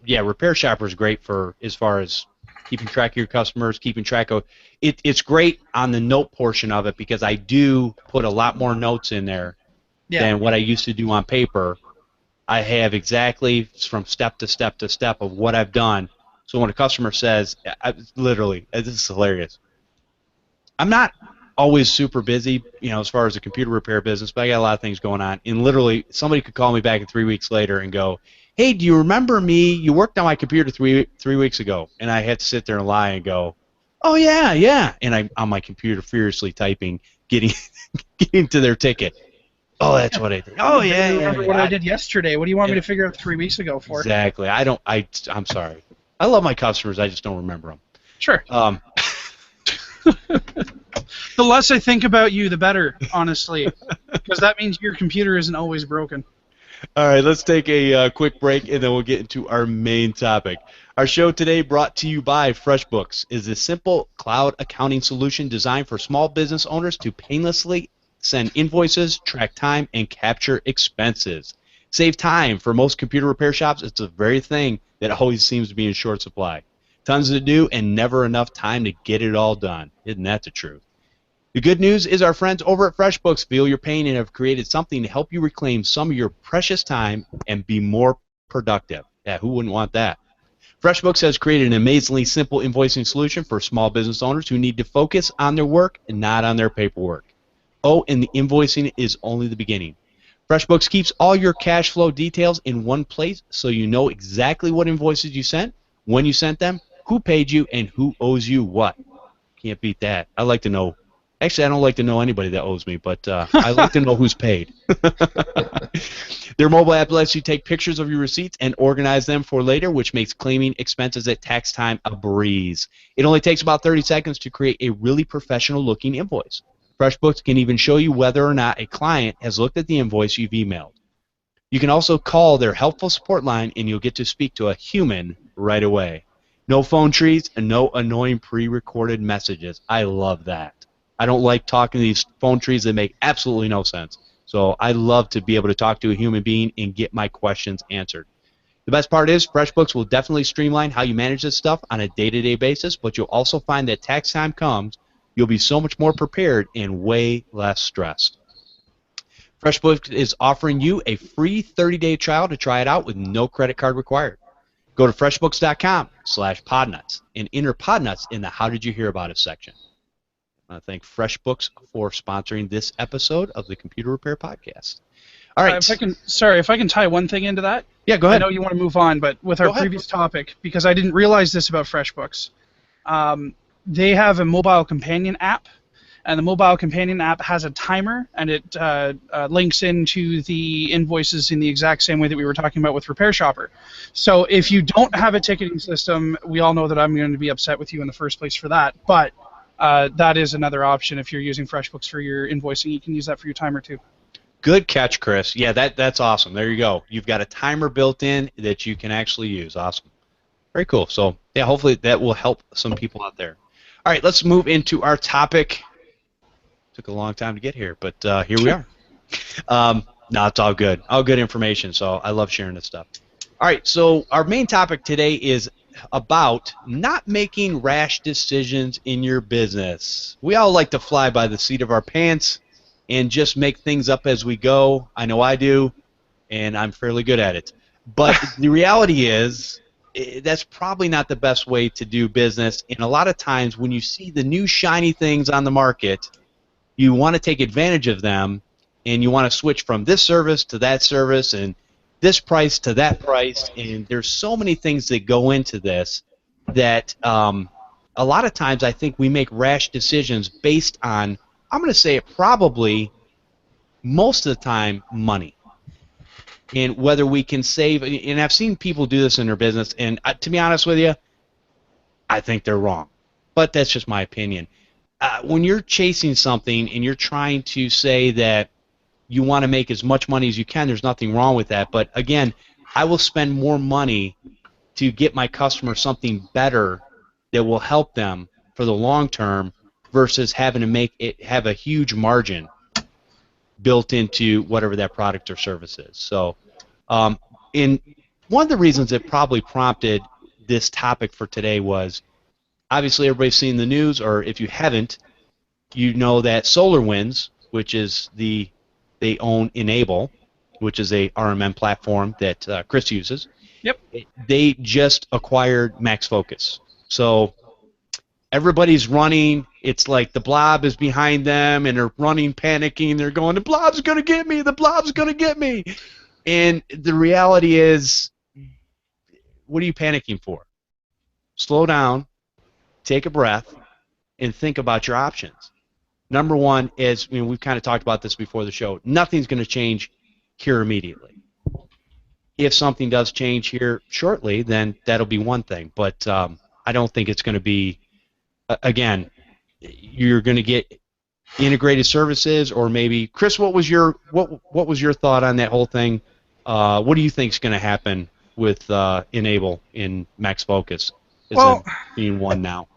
Repair Shopper is great for as far as keeping track of your customers, keeping track of it. It's great on the note portion of it because I do put a lot more notes in there than what I used to do on paper. I have exactly from step to step to step of what I've done. So when a customer says, literally, this is hilarious. I'm not always super busy, as far as a computer repair business, but I got a lot of things going on. And literally, somebody could call me back 3 weeks later and go, "Hey, do you remember me? You worked on my computer three weeks ago." And I had to sit there and lie and go, "Oh yeah, yeah." And I'm on my computer furiously typing, getting to their ticket. Oh, that's what I did. Oh yeah, yeah. Remember what I did yesterday? What do you want me to figure out 3 weeks ago for? Exactly. I'm sorry. I love my customers. I just don't remember them. Sure. The less I think about you, the better, honestly, because that means your computer isn't always broken. All right, let's take a quick break, and then we'll get into our main topic. Our show today, brought to you by FreshBooks, is a simple cloud accounting solution designed for small business owners to painlessly send invoices, track time, and capture expenses. Save time. For most computer repair shops, it's the very thing that always seems to be in short supply. Tons to do and never enough time to get it all done. Isn't that the truth? The good news is our friends over at FreshBooks feel your pain and have created something to help you reclaim some of your precious time and be more productive. Yeah, who wouldn't want that? FreshBooks has created an amazingly simple invoicing solution for small business owners who need to focus on their work and not on their paperwork. Oh, and the invoicing is only the beginning. FreshBooks keeps all your cash flow details in one place so you know exactly what invoices you sent, when you sent them, who paid you, and who owes you what. Can't beat that. I like to know. Actually, I don't like to know anybody that owes me, but I like to know who's paid. Their mobile app lets you take pictures of your receipts and organize them for later, which makes claiming expenses at tax time a breeze. It only takes about 30 seconds to create a really professional-looking invoice. FreshBooks can even show you whether or not a client has looked at the invoice you've emailed. You can also call their helpful support line, and you'll get to speak to a human right away. No phone trees and no annoying pre-recorded messages. I love that. I don't like talking to these phone trees that make absolutely no sense. So I love to be able to talk to a human being and get my questions answered. The best part is FreshBooks will definitely streamline how you manage this stuff on a day-to-day basis, but you'll also find that tax time comes, you'll be so much more prepared and way less stressed. FreshBooks is offering you a free 30-day trial to try it out with no credit card required. Go to freshbooks.com/podnuts and enter Podnutz in the How Did You Hear About Us section. I want to thank FreshBooks for sponsoring this episode of the Computer Repair Podcast. All right. If I can tie one thing into that. Yeah, go ahead. I know you want to move on, but with our previous topic, because I didn't realize this about FreshBooks, they have a mobile companion app, and the mobile companion app has a timer, and it links into the invoices in the exact same way that we were talking about with Repair Shopper. So if you don't have a ticketing system, we all know that I'm going to be upset with you in the first place for that, but that is another option. If you're using FreshBooks for your invoicing, you can use that for your timer too. Good catch, Chris. Yeah, that's awesome. There you go. You've got a timer built in that you can actually use. Awesome. Very cool. So, yeah, hopefully that will help some people out there. All right, let's move into our topic. Took a long time to get here, but here we are. No, it's all good. All good information, so I love sharing this stuff. All right, so our main topic today is about not making rash decisions in your business. We all like to fly by the seat of our pants and just make things up as we go. I know I do, and I'm fairly good at it. But the reality is that's probably not the best way to do business, and a lot of times when you see the new shiny things on the market, you want to take advantage of them, and you want to switch from this service to that service and this price to that price, and there's so many things that go into this that a lot of times I think we make rash decisions based on, I'm going to say it probably most of the time, money. And whether we can save, and I've seen people do this in their business, and to be honest with you, I think they're wrong. But that's just my opinion. When you're chasing something and you're trying to say that you want to make as much money as you can, there's nothing wrong with that. But again, I will spend more money to get my customer something better that will help them for the long term versus having to make it have a huge margin built into whatever that product or service is. So in one of the reasons that probably prompted this topic for today was obviously everybody's seen the news, or if you haven't, you know that SolarWinds, which is they own Enable, which is a RMM platform that Chris uses. Yep. They just acquired MaxFocus. So everybody's running. It's like the blob is behind them, and they're running, panicking. They're going, the blob's going to get me. The blob's going to get me. And the reality is, what are you panicking for? Slow down, take a breath, and think about your options. Number one is, we've kind of talked about this before the show, nothing's going to change here immediately. If something does change here shortly, then that'll be one thing. But I don't think it's going to be, again, you're going to get integrated services, or maybe, Chris, what was your thought on that whole thing? What do you think is going to happen with Enable in MaxFocus? Is it being one now?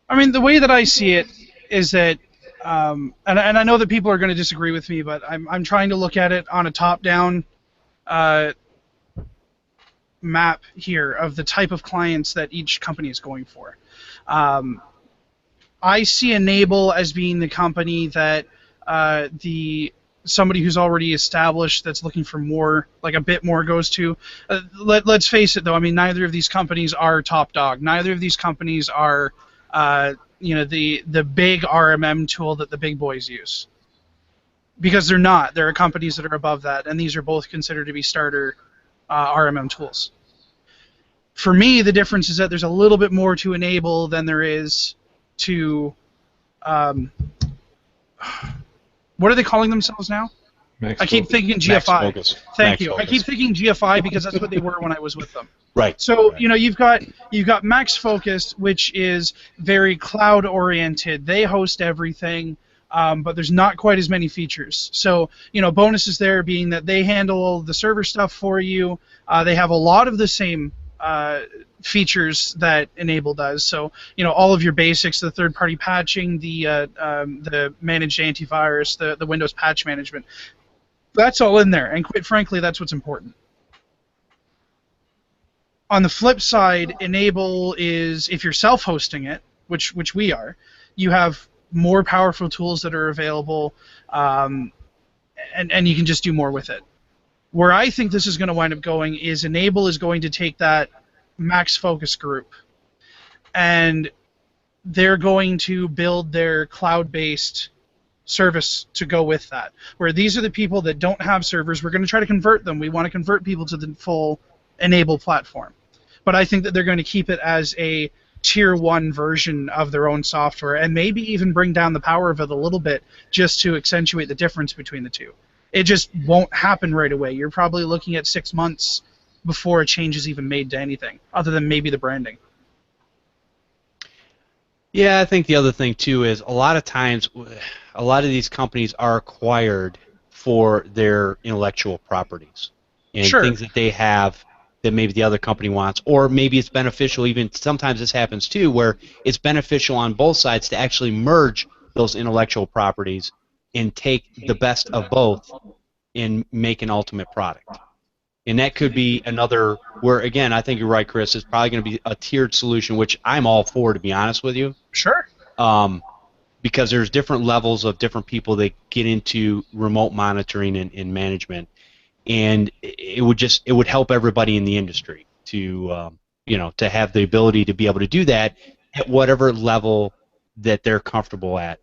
I mean, the way that I see it is that, and I know that people are going to disagree with me, but I'm trying to look at it on a top-down map here of the type of clients that each company is going for. I see Enable as being the company that somebody who's already established that's looking for more, like a bit more, goes to. Let's face it, though. I mean, neither of these companies are top dog. Neither of these companies are the big RMM tool that the big boys use. Because they're not. There are companies that are above that, and these are both considered to be starter RMM tools. For me, the difference is that there's a little bit more to Enable than there is to... what are they calling themselves now? I keep thinking GFI. Thank you. I keep thinking GFI because that's what they were when I was with them. Right. So you've got MaxFocus, which is very cloud oriented. They host everything, but there's not quite as many features. So bonuses there being that they handle all the server stuff for you. They have a lot of the same features that Enable does. So all of your basics, the third-party patching, the managed antivirus, the Windows patch management. That's all in there, and quite frankly, that's what's important. On the flip side, Enable is, if you're self-hosting it, which we are, you have more powerful tools that are available, and you can just do more with it. Where I think this is going to wind up going is Enable is going to take that MaxFocus group, and they're going to build their cloud-based service to go with that, where these are the people that don't have servers. We're going to try to convert them. We want to convert people to the full Enable platform. But I think that they're going to keep it as a tier 1 version of their own software, and maybe even bring down the power of it a little bit just to accentuate the difference between the two. It just won't happen right away. You're probably looking at 6 months before a change is even made to anything, other than maybe the branding. Yeah, I think the other thing, too, is a lot of times, a lot of these companies are acquired for their intellectual properties and things that they have that maybe the other company wants, or maybe it's beneficial, even sometimes this happens, too, where it's beneficial on both sides to actually merge those intellectual properties and take the best of both and make an ultimate product. And that could be another, where, again, I think you're right, Chris, it's probably going to be a tiered solution, which I'm all for, to be honest with you. Sure. Because there's different levels of different people that get into remote monitoring and management. And it would help everybody in the industry to to have the ability to be able to do that at whatever level that they're comfortable at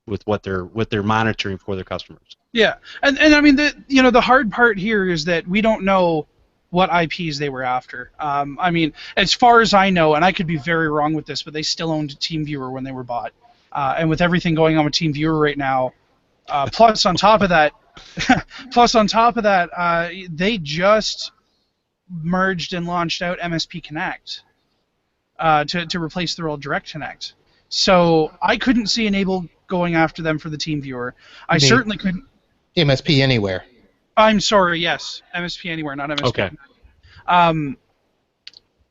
with what they're monitoring for their customers. Yeah, and I mean the hard part here is that we don't know what IPs they were after. I mean, as far as I know, and I could be very wrong with this, but they still owned TeamViewer when they were bought. And with everything going on with TeamViewer right now, plus on top of that, they just merged and launched out MSP Connect to replace their old Direct Connect. So I couldn't see Enable going after them for the TeamViewer. I certainly couldn't. MSP Anywhere. I'm sorry, yes, MSP Anywhere, not MSP. Okay.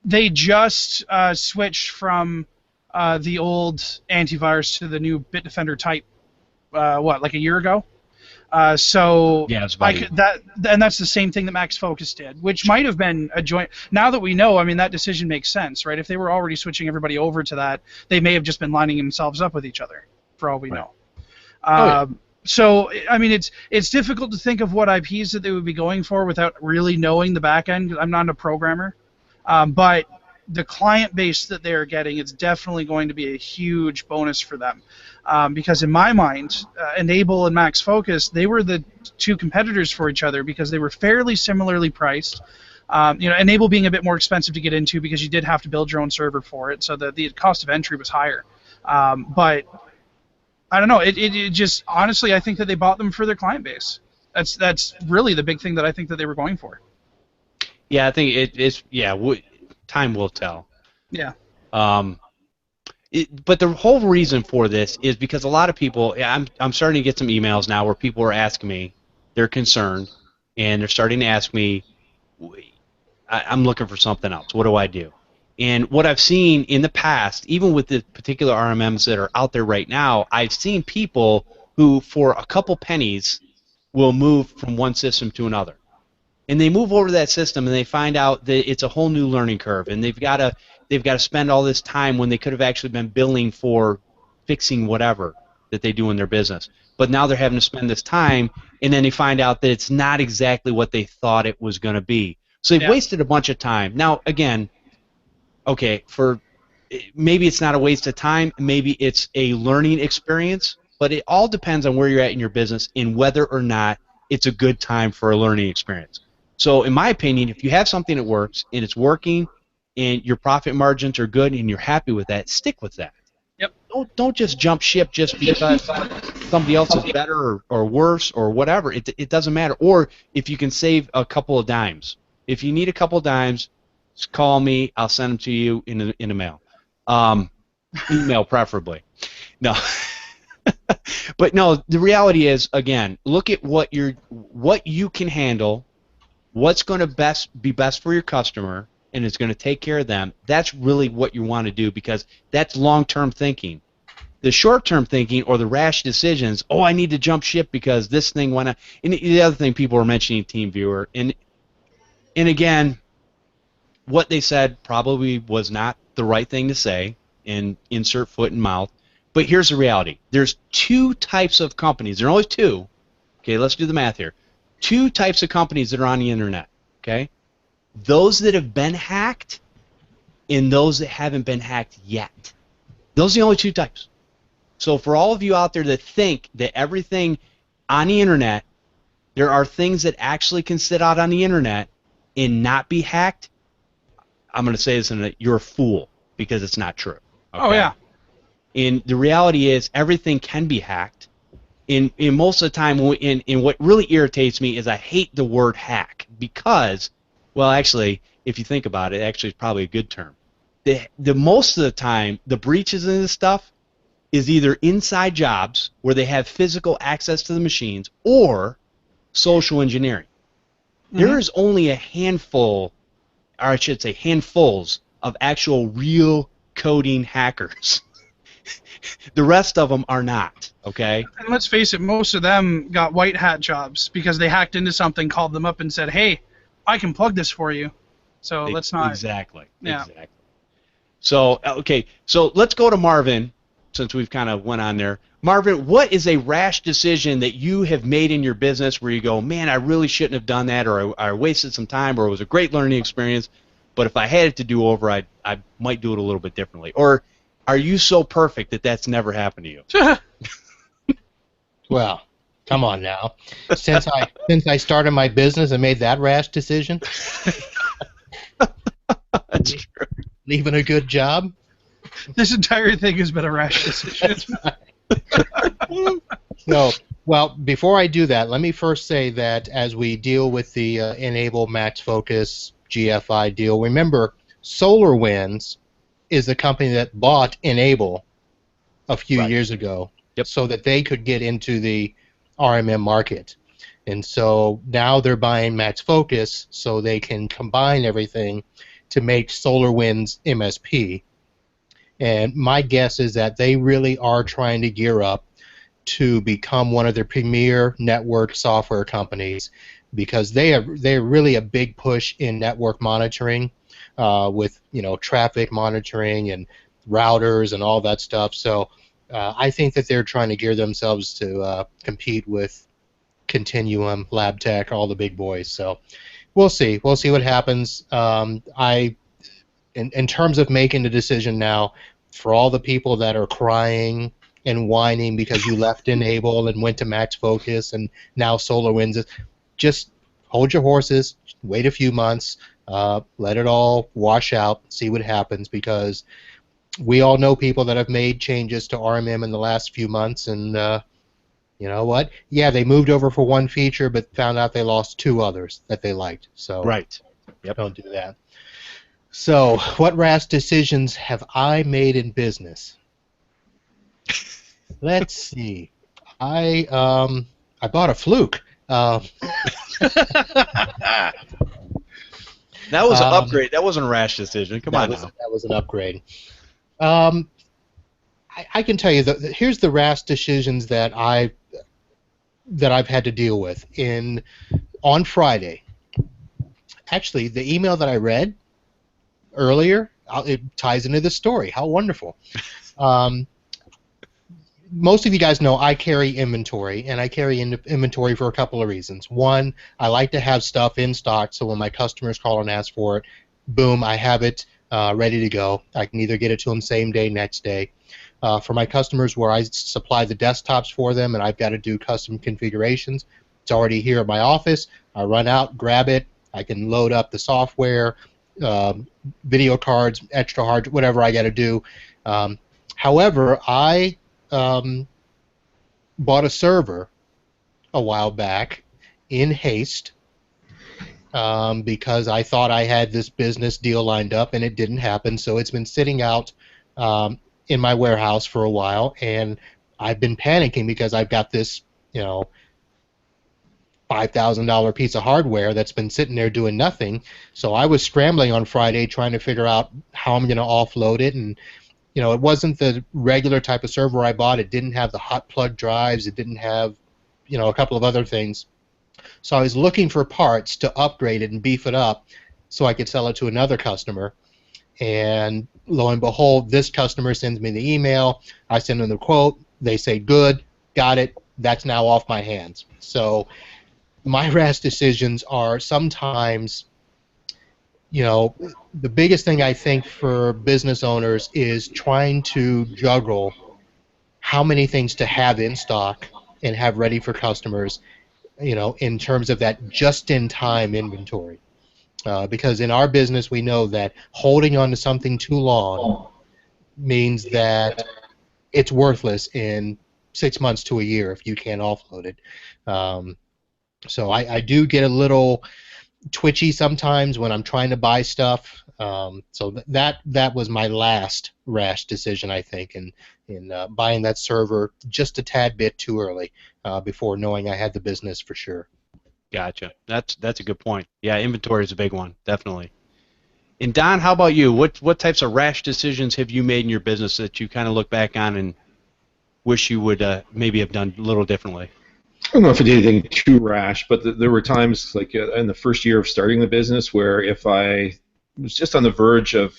They just switched from the old antivirus to the new Bitdefender type, like a year ago? So Yeah, it's I about could, and that's the same thing that Max Focus did, which might have been a joint. Now that we know, I mean, that decision makes sense, right? If they were already switching everybody over to that, they may have just been lining themselves up with each other, for all we know. So I mean, it's difficult to think of what IPs that they would be going for without really knowing the back end. I'm not a programmer, but the client base that they're getting, it's definitely going to be a huge bonus for them. Because in my mind, Enable and Max Focus, they were the two competitors for each other because they were fairly similarly priced. Enable being a bit more expensive to get into because you did have to build your own server for it, so the cost of entry was higher. But I don't know. It just honestly, I think that they bought them for their client base. That's really the big thing that I think that they were going for. Yeah, I think it's time will tell. Yeah. But the whole reason for this is because a lot of people, I'm starting to get some emails now where people are asking me, they're concerned, and they're starting to ask me, I'm looking for something else. What do I do? And what I've seen in the past, even with the particular RMMs that are out there right now, I've seen people who, for a couple pennies, will move from one system to another. And they move over to that system and they find out that it's a whole new learning curve, and they've got to spend all this time when they could have actually been billing for fixing whatever that they do in their business. But now they're having to spend this time, and then they find out that it's not exactly what they thought it was going to be. So they've wasted a bunch of time. Now, again, okay, maybe it's not a waste of time, maybe it's a learning experience, but it all depends on where you're at in your business and whether or not it's a good time for a learning experience. So in my opinion, if you have something that works and it's working and your profit margins are good and you're happy with that, stick with that. Yep. Don't just jump ship just because somebody else is better or worse or whatever. It doesn't matter. Or if you can save a couple of dimes. If you need a couple of dimes, just call me. I'll send them to you in a mail. Email preferably. No. But no, the reality is, again, look at what you can handle, what's going to be best for your customer, and it's going to take care of them. That's really what you want to do, because that's long-term thinking. The short-term thinking or the rash decisions, I need to jump ship because this thing went out. And the other thing people were mentioning, TeamViewer, and again, what they said probably was not the right thing to say, and insert foot and mouth. But here's the reality. There's two types of companies. There are only two. Okay, let's do the math here. Two types of companies that are on the internet. Okay? Those that have been hacked and those that haven't been hacked yet. Those are the only two types. So for all of you out there that think that everything on the internet, there are things that actually can sit out on the internet and not be hacked, I'm going to say this, you're a fool, because it's not true. Okay? Oh, yeah. And the reality is everything can be hacked. In most of the time, and what really irritates me is I hate the word hack, because, well, actually, if you think about it, actually it's probably a good term. The most of the time, the breaches in this stuff is either inside jobs where they have physical access to the machines, or social engineering. Mm-hmm. There is only a handful, or I should say handfuls, of actual real coding hackers. The rest of them are not, okay? And let's face it, most of them got white hat jobs because they hacked into something, called them up, and said, hey, I can plug this for you. So let's not... Exactly. Yeah. Exactly. So, okay, so let's go to Marvin, since we've kind of went on there. Marvin, what is a rash decision that you have made in your business where you go, man, I really shouldn't have done that, or I wasted some time, or it was a great learning experience, but if I had it to do over, I might do it a little bit differently? Or are you so perfect that that's never happened to you? Well, come on now. Since I started my business and made that rash decision, That's true. Leaving a good job. This entire thing has been a rash decision. No. Well, before I do that, let me first say that as we deal with the Enable Max Focus GFI deal, remember SolarWinds is the company that bought Enable a few years ago, so that they could get into the RMM market. And so now they're buying Max Focus so they can combine everything to make SolarWinds MSP. And my guess is that they really are trying to gear up to become one of their premier network software companies because they're really a big push in network monitoring with traffic monitoring and routers and all that stuff. So I think that they're trying to gear themselves to compete with Continuum, LabTech, all the big boys. So we'll see. We'll see what happens. In terms of making the decision now, for all the people that are crying and whining because you left Enable and went to Max Focus and now SolarWinds, just hold your horses, wait a few months, let it all wash out, see what happens, because we all know people that have made changes to RMM in the last few months, and you know what? Yeah, they moved over for one feature, but found out they lost two others that they liked. So Right. Yep. Don't do that. So, what rash decisions have I made in business? Let's see. I bought a Fluke. That was an upgrade. That wasn't a rash decision. Come on now. That was an upgrade. I can tell you that here's the rash decisions that I've had to deal with on Friday. Actually, the email that I read earlier, it ties into the story. How wonderful. Most of you guys know I carry inventory, and I carry inventory for a couple of reasons. One, I like to have stuff in stock so when my customers call and ask for it, boom, I have it ready to go. I can either get it to them same day, next day. For my customers where I supply the desktops for them and I've got to do custom configurations, it's already here at my office. I run out, grab it. I can load up the software, video cards, extra hard, whatever I got to do. However, I bought a server a while back in haste because I thought I had this business deal lined up and it didn't happen. So it's been sitting out in my warehouse for a while, and I've been panicking because I've got this, $5,000 piece of hardware that's been sitting there doing nothing. So I was scrambling on Friday trying to figure out how I'm going to offload it, and it wasn't the regular type of server I bought. It didn't have the hot plug drives. It didn't have, a couple of other things. So I was looking for parts to upgrade it and beef it up so I could sell it to another customer. And lo and behold, this customer sends me the email. I send them the quote. They say, good, got it. That's now off my hands. So my rash decisions are sometimes, the biggest thing I think for business owners is trying to juggle how many things to have in stock and have ready for customers, in terms of that just-in-time inventory. Because in our business, we know that holding on to something too long means that it's worthless in 6 months to a year if you can't offload it. So I do get a little twitchy sometimes when I'm trying to buy stuff. So that was my last rash decision, I think, in buying that server just a tad bit too early before knowing I had the business for sure. Gotcha. That's a good point. Yeah, inventory is a big one, definitely. And Don, how about you? What types of rash decisions have you made in your business that you kind of look back on and wish you would maybe have done a little differently? I don't know if I did anything too rash, but there were times, like in the first year of starting the business, where if I was just on the verge of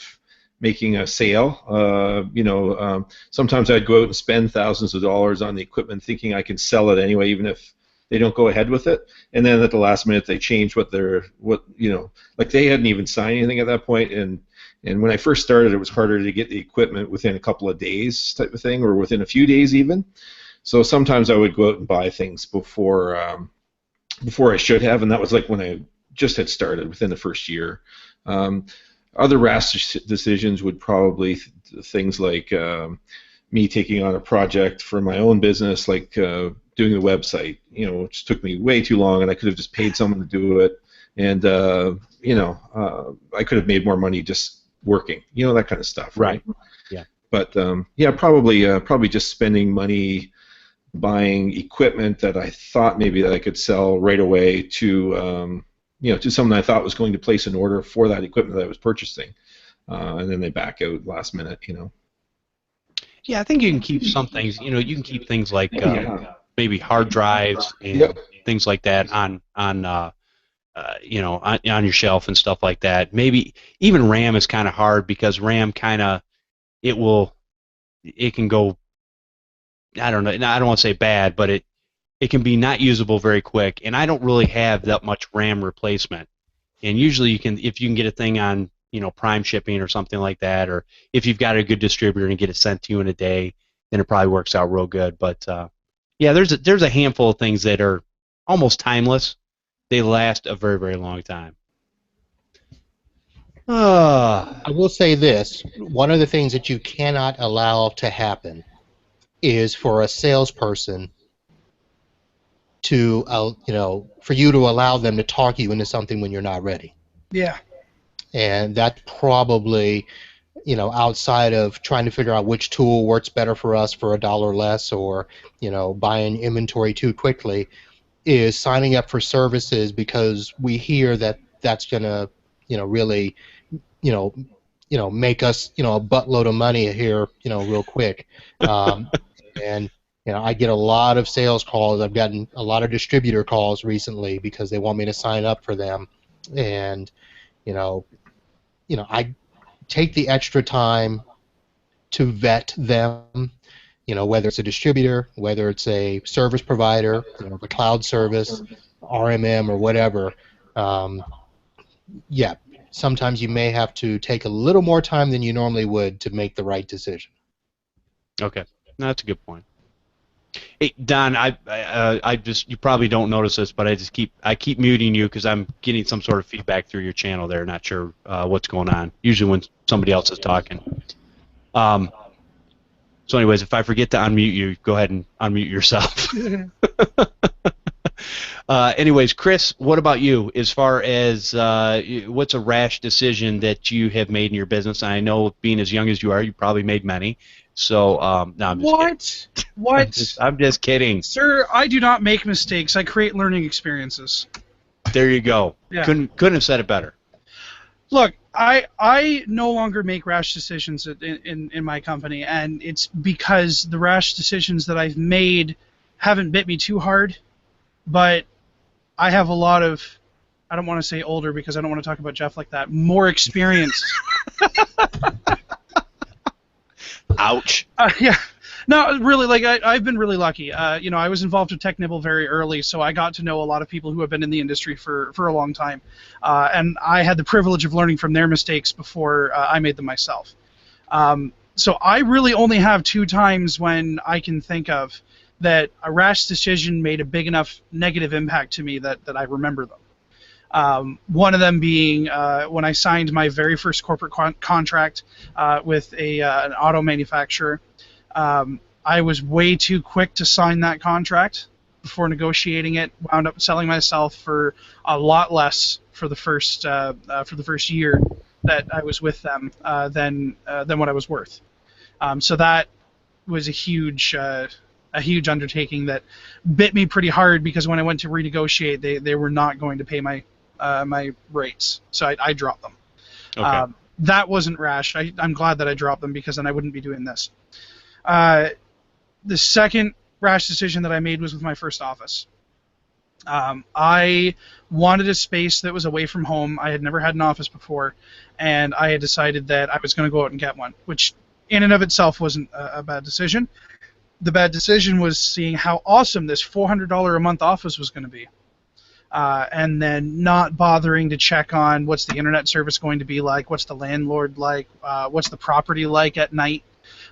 making a sale, sometimes I'd go out and spend thousands of dollars on the equipment thinking I can sell it anyway, even if they don't go ahead with it. And then at the last minute, they change like they hadn't even signed anything at that point. And when I first started, it was harder to get the equipment within a couple of days type of thing, or within a few days even. So sometimes I would go out and buy things before I should have, and that was like when I just had started within the first year. Other rash decisions would probably things like me taking on a project for my own business, like doing the website, which took me way too long, and I could have just paid someone to do it, and I could have made more money just working, that kind of stuff, right? Yeah. But probably just spending money buying equipment that I thought maybe that I could sell right away to to someone I thought was going to place an order for that equipment that I was purchasing, and then they back out last minute, Yeah, I think you can keep some things. You can keep things like Yeah. maybe hard drives and Yep. things like that on your shelf and stuff like that. Maybe even RAM is kind of hard because RAM kind of it can go. I don't know. I don't want to say bad, but it can be not usable very quick. And I don't really have that much RAM replacement. And usually if you can get a thing on Prime shipping or something like that, or if you've got a good distributor and get it sent to you in a day, then it probably works out real good. But yeah, there's a handful of things that are almost timeless. They last a very, very long time. I will say this: one of the things that you cannot allow to happen is for a salesperson to, for you to allow them to talk you into something when you're not ready. Yeah. And that probably, outside of trying to figure out which tool works better for us for $1 less, or buying inventory too quickly, is signing up for services because we hear that that's gonna really make us a buttload of money here real quick. And I get a lot of sales calls. I've gotten a lot of distributor calls recently because they want me to sign up for them, and I take the extra time to vet them, whether it's a distributor, whether it's a service provider, a cloud service, RMM, or whatever. Yeah, sometimes you may have to take a little more time than you normally would to make the right decision. Okay, no, that's a good point. Hey, Don, I just, you probably don't notice this, but I keep muting you because I'm getting some sort of feedback through your channel there. Not sure what's going on. Usually when somebody else is talking. So anyways, if I forget to unmute you, go ahead and unmute yourself. Anyways, Chris, what about you? As far as what's a rash decision that you have made in your business? I know, being as young as you are, you probably made many. So no, I'm just kidding. What? I'm just kidding. Sir, I do not make mistakes. I create learning experiences. There you go. Yeah. Couldn't have said it better. Look, I no longer make rash decisions in my company, and it's because the rash decisions that I've made haven't bit me too hard, but I have a lot of, I don't want to say older because I don't want to talk about Jeff like that, more experience. Ouch. Yeah. No, really, like I've been really lucky. I was involved with TechNibble very early, so I got to know a lot of people who have been in the industry for a long time, and I had the privilege of learning from their mistakes before I made them myself. So I really only have 2 times when I can think of that a rash decision made a big enough negative impact to me that I remember them. One of them being when I signed my very first corporate contract with an auto manufacturer. I was way too quick to sign that contract before negotiating it. Wound up selling myself for a lot less for the first year that I was with them than what I was worth. So that was a huge undertaking that bit me pretty hard because when I went to renegotiate, they were not going to pay my rates, so I dropped them. Okay. That wasn't rash. I'm glad that I dropped them because then I wouldn't be doing this. The second rash decision that I made was with my first office. I wanted a space that was away from home. I had never had an office before, and I had decided that I was going to go out and get one, which in and of itself wasn't a bad decision. The bad decision was seeing how awesome this $400 a month office was going to be. And then not bothering to check on what's the internet service going to be like, what's the landlord like, what's the property like at night.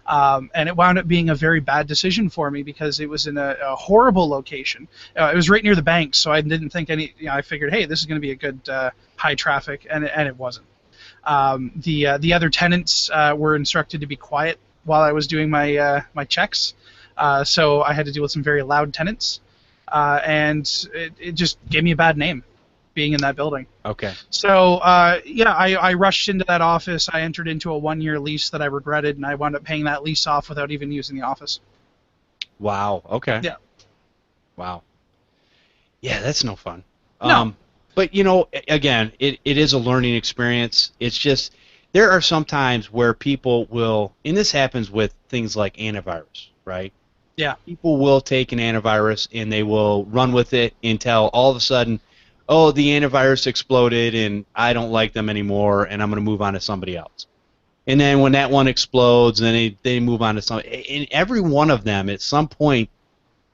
And it wound up being a very bad decision for me because it was in a horrible location. It was right near the bank, so I didn't think I figured, hey, this is going to be a good high traffic, and it wasn't. The other tenants were instructed to be quiet while I was doing my checks, so I had to deal with some very loud tenants, and it just gave me a bad name being in that building. Okay. So, I rushed into that office. I entered into a 1-year lease that I regretted, and I wound up paying that lease off without even using the office. Wow. Okay. Yeah. Wow. Yeah, that's no fun. No. But, again, it is a learning experience. It's just there are some times where people will, and this happens with things like antivirus, right? Yeah. People will take an antivirus and they will run with it until all of a sudden, oh, the antivirus exploded and I don't like them anymore and I'm going to move on to somebody else. And then when that one explodes, then they move on to somebody. And every one of them, at some point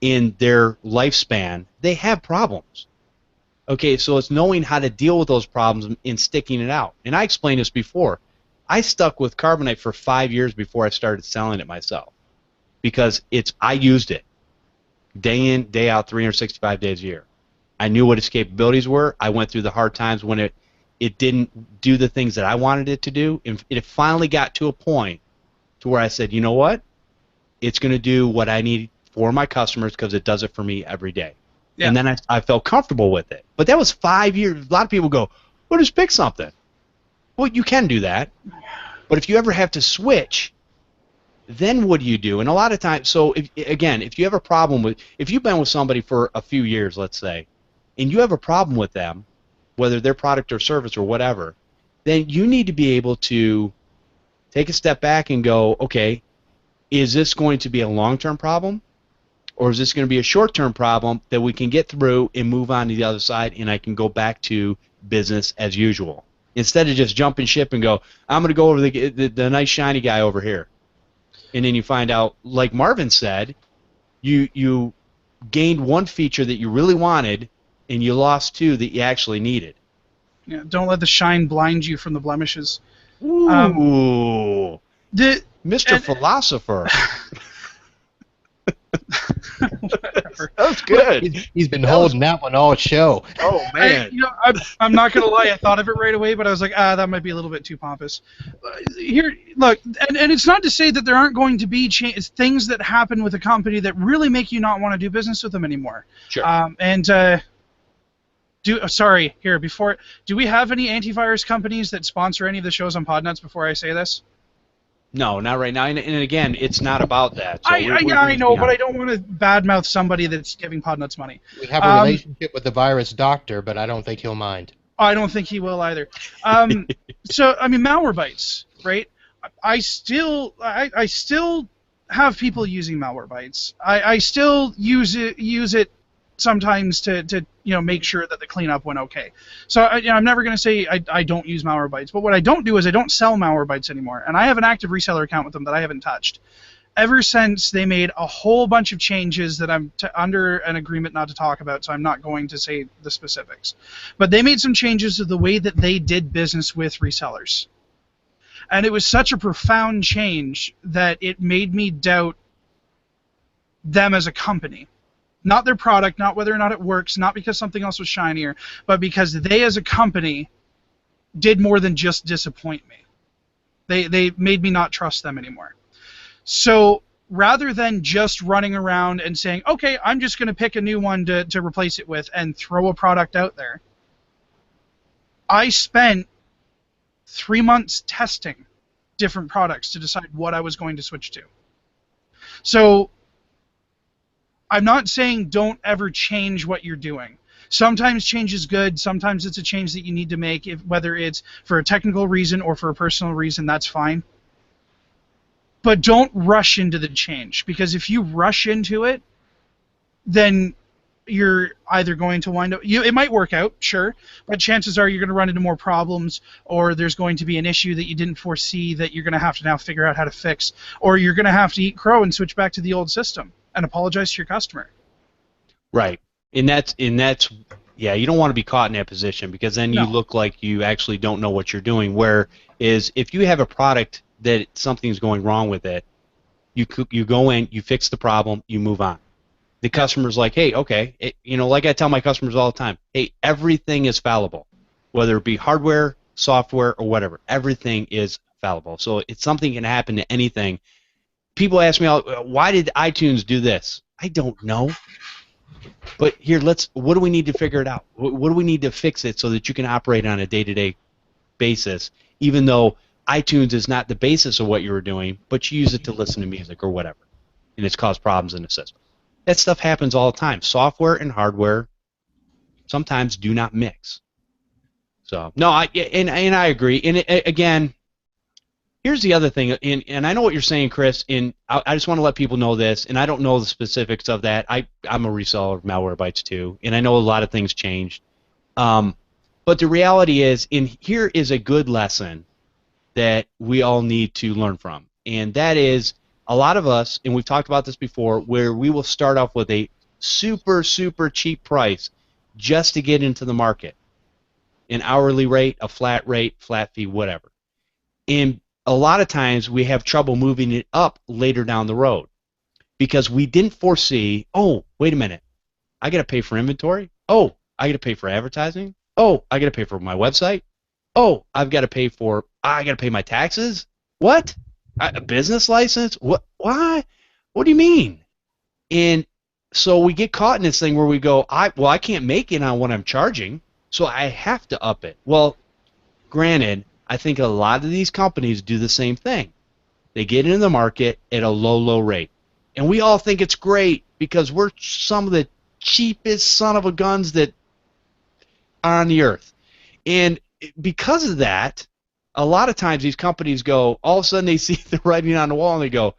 in their lifespan, they have problems. Okay, so it's knowing how to deal with those problems and sticking it out. And I explained this before. I stuck with Carbonite for 5 years before I started selling it myself because I used it day in, day out, 365 days a year. I knew what its capabilities were. I went through the hard times when it didn't do the things that I wanted it to do. And it finally got to a point to where I said, you know what? It's going to do what I need for my customers because it does it for me every day. Yeah. And then I felt comfortable with it. But that was 5 years. A lot of people go, well, just pick something. Well, you can do that. But if you ever have to switch, then what do you do? And a lot of times, so if you have a problem with, if you've been with somebody for a few years, let's say, and you have a problem with them, whether their product or service or whatever, then you need to be able to take a step back and go, okay, is this going to be a long-term problem? Or is this going to be a short-term problem that we can get through and move on to the other side and I can go back to business as usual? Instead of just jumping ship and go, I'm going to go over the nice shiny guy over here. And then you find out, like Marvin said, you gained one feature that you really wanted and you lost two that you actually needed. Yeah, don't let the shine blind you from the blemishes. Ooh. Mr. Philosopher. Whatever. That was good. He's been holding that one all show. Oh, man. I'm not going to lie. I thought of it right away, but I was like, that might be a little bit too pompous. Here, look, and it's not to say that there aren't going to be things that happen with a company that really make you not want to do business with them anymore. Sure. Do we have any antivirus companies that sponsor any of the shows on Podnutz before I say this? No, not right now. And again, it's not about that. So I know, but I don't want to badmouth somebody that's giving Podnutz money. We have a relationship with the virus doctor, but I don't think he'll mind. I don't think he will either. So, I mean, Malwarebytes, right? I still have people using Malwarebytes. I still use it sometimes to make sure that the cleanup went okay. So I'm never going to say I don't use Malwarebytes, but what I don't do is I don't sell Malwarebytes anymore, and I have an active reseller account with them that I haven't touched. Ever since they made a whole bunch of changes that I'm under an agreement not to talk about, so I'm not going to say the specifics. But they made some changes to the way that they did business with resellers. And it was such a profound change that it made me doubt them as a company. Not their product, not whether or not it works, not because something else was shinier, but because they as a company did more than just disappoint me. They made me not trust them anymore. So rather than just running around and saying, okay, I'm just going to pick a new one to replace it with and throw a product out there, I spent 3 months testing different products to decide what I was going to switch to. So I'm not saying don't ever change what you're doing. Sometimes change is good. Sometimes it's a change that you need to make, whether it's for a technical reason or for a personal reason, that's fine. But don't rush into the change, because if you rush into it, then you're either going to wind up... it might work out, sure, but chances are you're going to run into more problems, or there's going to be an issue that you didn't foresee that you're going to have to now figure out how to fix, or you're going to have to eat crow and switch back to the old system and apologize to your customer. Right. And that's yeah, you don't want to be caught in that position, because then you look like you actually don't know what you're doing. Whereas if you have a product that something's going wrong with it, you go in, you fix the problem, you move on. The customer's like, hey, okay, like I tell my customers all the time, hey, everything is fallible, whether it be hardware, software, or whatever. Everything is fallible. So something can happen to anything. People ask me, why did iTunes do this? I don't know. But here, what do we need to figure it out? What do we need to fix it so that you can operate on a day-to-day basis, even though iTunes is not the basis of what you were doing, but you use it to listen to music or whatever, and it's caused problems in the system. That stuff happens all the time. Software and hardware sometimes do not mix. So no, I agree. And again, Here's the other thing, and I know what you're saying, Chris, and I just want to let people know this, and I don't know the specifics of that. I'm a reseller of Malwarebytes too, and I know a lot of things changed. But the reality is, and here is a good lesson that we all need to learn from, and that is a lot of us, and we've talked about this before, where we will start off with a super, super cheap price just to get into the market, an hourly rate, a flat rate, flat fee, whatever. And a lot of times we have trouble moving it up later down the road because we didn't foresee, oh, wait a minute, I got to pay for inventory. Oh, I got to pay for advertising. Oh, I got to pay for my website. Oh, I got to pay my taxes. What? A business license? What? Why? What do you mean? And so we get caught in this thing where we go, I can't make it on what I'm charging, so I have to up it. Well, granted, I think a lot of these companies do the same thing. They get into the market at a low, low rate. And we all think it's great because we're some of the cheapest son of a guns that are on the earth. And because of that, a lot of times these companies go, all of a sudden they see the writing on the wall and they go,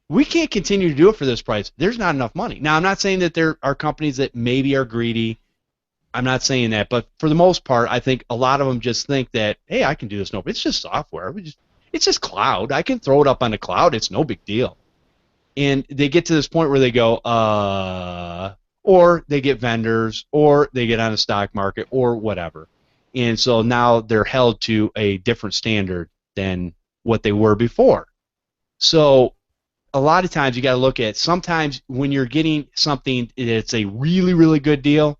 we can't continue to do it for this price. There's not enough money. Now, I'm not saying that there are companies that maybe are greedy. I'm not saying that, but for the most part, I think a lot of them just think that, hey, I can do this. No, it's just software. It's just cloud. I can throw it up on the cloud. It's no big deal. And they get to this point where they go, or they get vendors, or they get on the stock market, or whatever. And so now they're held to a different standard than what they were before. So a lot of times you got to look at, sometimes when you're getting something that's a really, really good deal,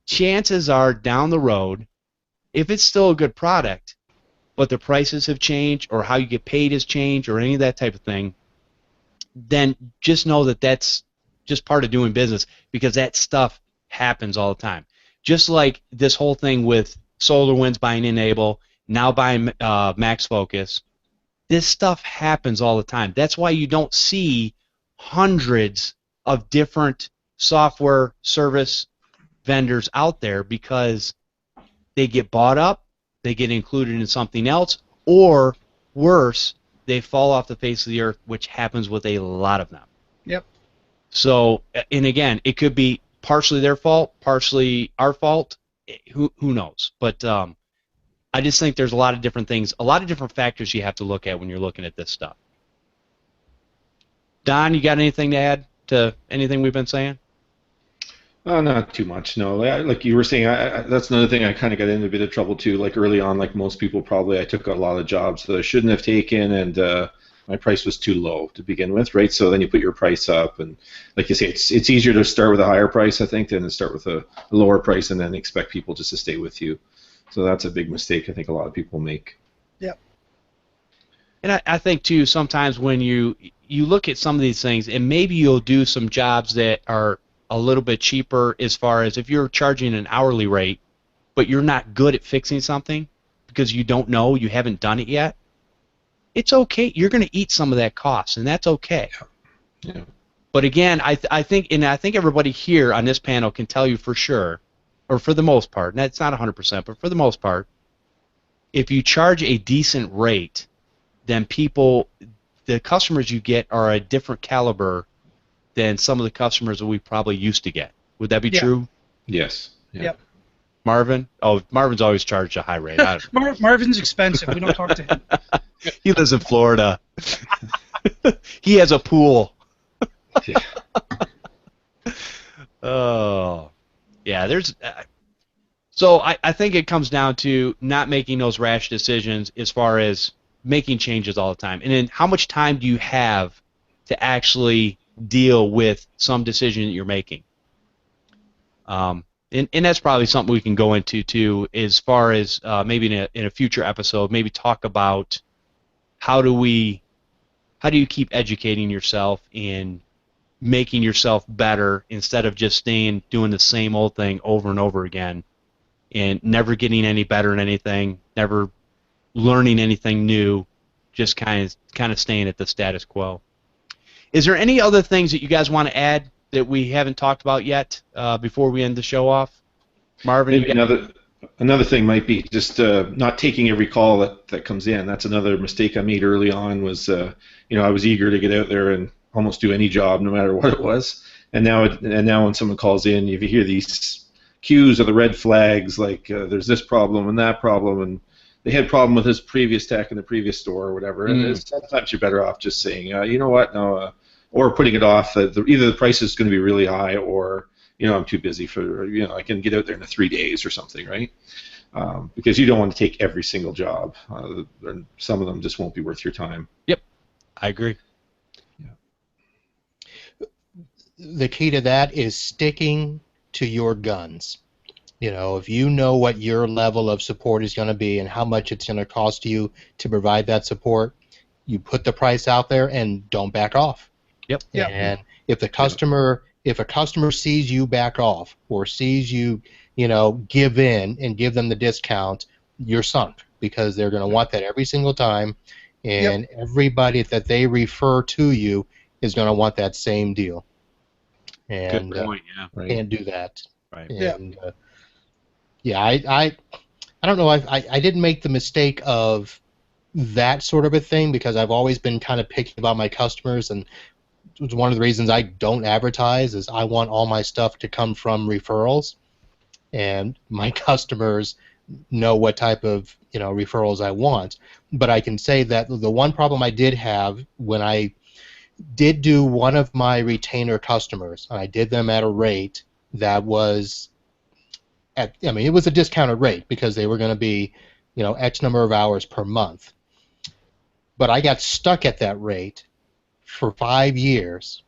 chances are down the road, if it's still a good product, but the prices have changed or how you get paid has changed or any of that type of thing, then just know that that's just part of doing business because that stuff happens all the time. Just like this whole thing with SolarWinds buying Enable, now buying Max Focus, this stuff happens all the time. That's why you don't see hundreds of different software service vendors out there, because they get bought up, they get included in something else, or worse, they fall off the face of the earth, which happens with a lot of them. Yep. So, and again, it could be partially their fault, partially our fault. Who knows? But I just think there's a lot of different things, a lot of different factors you have to look at when you're looking at this stuff. Don, you got anything to add to anything we've been saying? Not too much, no. Like you were saying, that's another thing I kind of got into a bit of trouble too. Like early on, like most people probably, I took a lot of jobs that I shouldn't have taken, and my price was too low to begin with, right? So then you put your price up, and like you say, it's easier to start with a higher price, I think, than to start with a lower price and then expect people just to stay with you. So that's a big mistake I think a lot of people make. Yep. And I think too, sometimes when you look at some of these things, and maybe you'll do some jobs that are a little bit cheaper, as far as if you're charging an hourly rate, but you're not good at fixing something because you don't know, you haven't done it yet, it's okay. You're going to eat some of that cost, and that's okay. Yeah. But again, I think everybody here on this panel can tell you for sure, or for the most part, and it's not 100%, but for the most part, if you charge a decent rate, then the customers you get are a different caliber than some of the customers that we probably used to get. Would that be true? Yes. Yeah. Yep. Marvin? Oh, Marvin's always charged a high rate. Marvin's expensive. We don't talk to him. He lives in Florida. He has a pool. Yeah. Oh. Yeah, so I think it comes down to not making those rash decisions as far as making changes all the time. And then how much time do you have to actually deal with some decision that you're making? And that's probably something we can go into too, as far as maybe in a future episode, maybe talk about how do you keep educating yourself and making yourself better instead of just doing the same old thing over and over again and never getting any better at anything, never learning anything new, just kind of staying at the status quo. Is there any other things that you guys want to add that we haven't talked about yet before we end the show off? Marvin? Maybe Another thing might be just not taking every call that comes in. That's another mistake I made early on. Was I was eager to get out there and almost do any job, no matter what it was. And now when someone calls in, if you hear these cues or the red flags, like there's this problem and that problem, and they had a problem with this previous tech in the previous store or whatever. And sometimes you're better off just saying, you know what, no, or putting it off. Either the price is going to be really high, or I'm too busy for, I can get out there in 3 days or something, right? Because you don't want to take every single job. Some of them just won't be worth your time. Yep, I agree. Yeah. The key to that is sticking to your guns. If you know what your level of support is going to be and how much it's going to cost you to provide that support, you put the price out there and don't back off. Yep. And if a customer sees you back off or sees you, give in and give them the discount, you're sunk, because they're going to want that every single time, and everybody that they refer to you is going to want that same deal. And good point. Yeah. Can't do that. Right. And, I don't know. I didn't make the mistake of that sort of a thing, because I've always been kind of picky about my customers, and one of the reasons I don't advertise is I want all my stuff to come from referrals, and my customers know what type of referrals I want. But I can say that the one problem I did have when I did do one of my retainer customers, I did them at a rate that was it was a discounted rate because they were going to be X number of hours per month. But I got stuck at that rate for 5 years,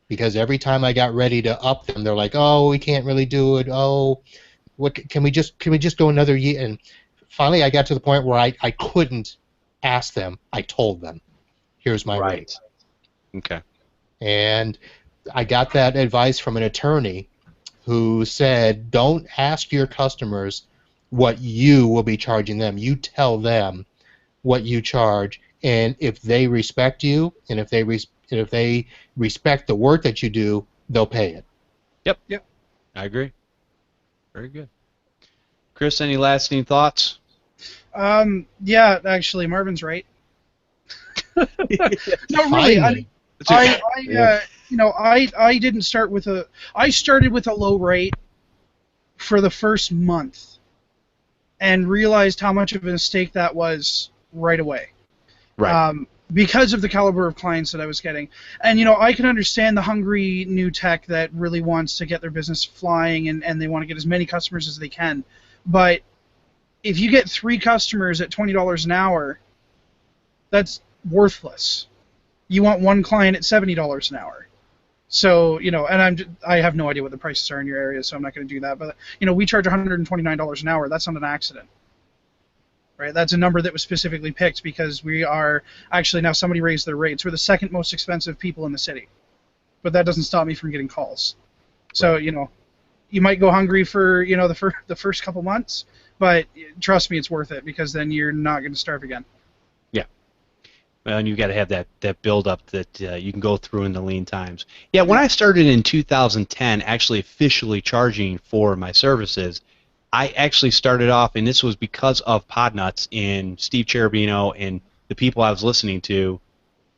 because every time I got ready to up them, they're like, "Oh, we can't really do it. Oh, what can we just go another year?" And finally, I got to the point where I couldn't ask them. I told them, "Here's my rate." Okay. And I got that advice from an attorney who said, "Don't ask your customers what you will be charging them. You tell them what you charge." And if they respect you, and if they respect the work that you do, they'll pay it. Yep. I agree. Very good. Chris, any lasting thoughts? Yeah, actually, Marvin's right. No, really. I didn't start with I started with a low rate for the first month, and realized how much of a mistake that was right away. Right. Because of the caliber of clients that I was getting. And, I can understand the hungry new tech that really wants to get their business flying, and they want to get as many customers as they can. But if you get 3 customers at $20 an hour, that's worthless. You want 1 client at $70 an hour. So, and I have no idea what the prices are in your area, so I'm not going to do that. But, we charge $129 an hour. That's not an accident. Right? That's a number that was specifically picked because we are actually, now somebody raised their rates. We're the second most expensive people in the city, but that doesn't stop me from getting calls. So you might go hungry for the first couple months, but trust me, it's worth it, because then you're not going to starve again. Yeah. Well, and you've got to have that build up that you can go through in the lean times. Yeah. When I started in 2010, actually officially charging for my services, I actually started off, and this was because of Podnutz and Steve Cherubino and the people I was listening to.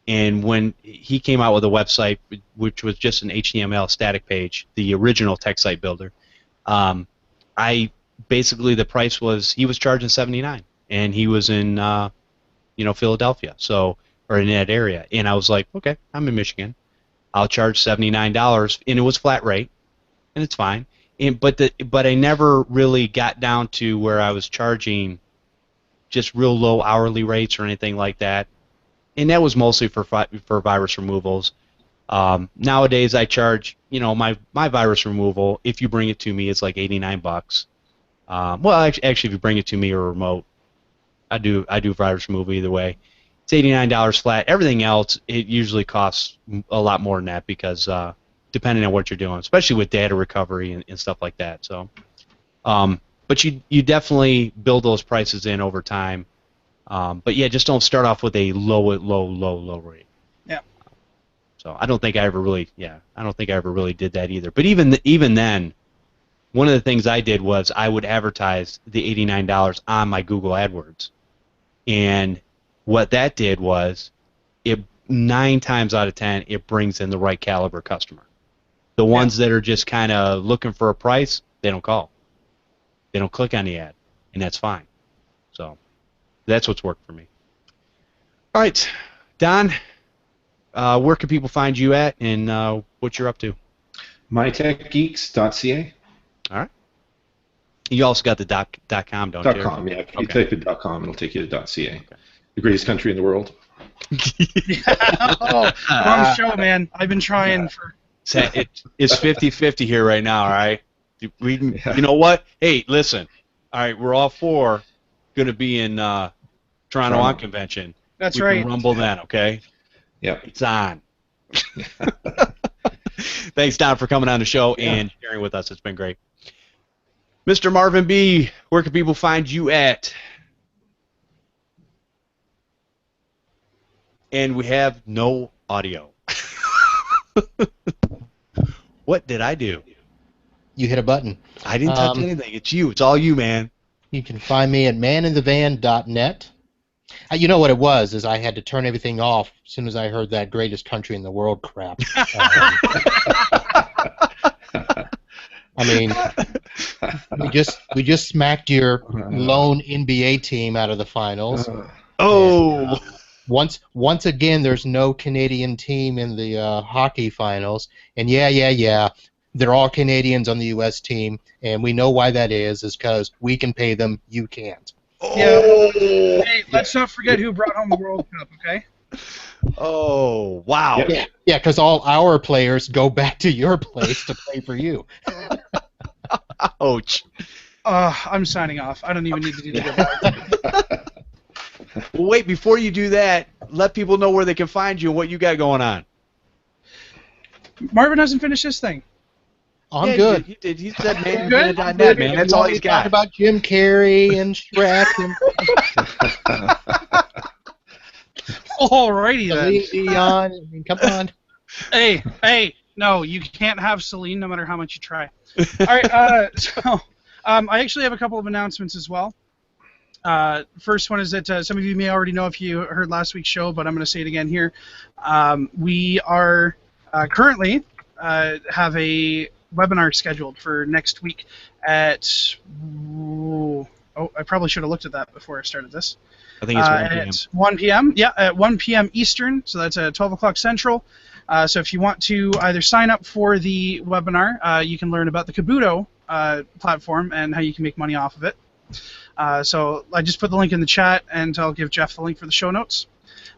And when he came out with a website, which was just an HTML static page, the original tech site builder, I basically, the price was, he was charging $79, and he was in Philadelphia, or in that area. And I was like, okay, I'm in Michigan, I'll charge $79, and it was flat rate, and it's fine. But I never really got down to where I was charging just real low hourly rates or anything like that, and that was mostly for virus removals. Nowadays I charge, my virus removal, if you bring it to me, it's like $89. Well, actually, if you bring it to me or remote, I do virus removal either way. It's $89 flat. Everything else, it usually costs a lot more than that, because depending on what you're doing, especially with data recovery and stuff like that. So, but you definitely build those prices in over time. But yeah, just don't start off with a low rate. Yeah. So I don't think I ever really did that either. But even then, one of the things I did was I would advertise the $89 on my Google AdWords. And what that did was, 9 times out of 10, it brings in the right caliber customer. The ones that are just kind of looking for a price, they don't call. They don't click on the ad, and that's fine. So that's what's worked for me. All right, Don, where can people find you at, and what you're up to? MyTechGeeks.ca. All right. You also got the .com, don't you? .com, yeah. If you type in .com, it'll take you to .ca. Okay. The greatest country in the world. Wrong show, man. I've been trying for... It's 50-50 here right now, all right? You know what? Hey, listen. All right, we're all 4 going to be in Toronto on convention. That's we right. Can rumble then, okay? Yeah. It's on. Thanks, Don, for coming on the show and sharing with us. It's been great. Mr. Marvin Bee, where can people find you at? And we have no audio. What did I do? You hit a button. I didn't touch anything. It's you. It's all you, man. You can find me at maninthevan.net. You know what it was, is I had to turn everything off as soon as I heard that greatest country in the world crap. I mean, we just smacked your lone NBA team out of the finals. Oh! And, once again, there's no Canadian team in the hockey finals, and yeah, they're all Canadians on the U.S. team, and we know why that is because we can pay them, you can't. Yeah. Hey, let's not forget who brought home the World Cup, okay? Oh, wow. Yeah, because all our players go back to your place to play for you. Ouch. I'm signing off. I don't even need to do the Well, wait, before you do that, let people know where they can find you and what you got going on. Marvin hasn't finished his thing. I'm good. He did. He said maninthevan.net, man. That's all he's got. Talk about Jim Carrey and Shrek and Alrighty then. Celine Dion. Come on. Hey, no, you can't have Celine no matter how much you try. All right, so I actually have a couple of announcements as well. First one is that some of you may already know if you heard last week's show, but I'm going to say it again here. We are currently have a webinar scheduled for next week at... I probably should have looked at that before I started this. I think it's 1 p.m. At 1 p.m. Yeah, at 1 p.m. Eastern, so that's at 12 o'clock Central. So if you want to either sign up for the webinar, you can learn about the Kabuto platform and how you can make money off of it. So I just put the link in the chat, and I'll give Jeff the link for the show notes.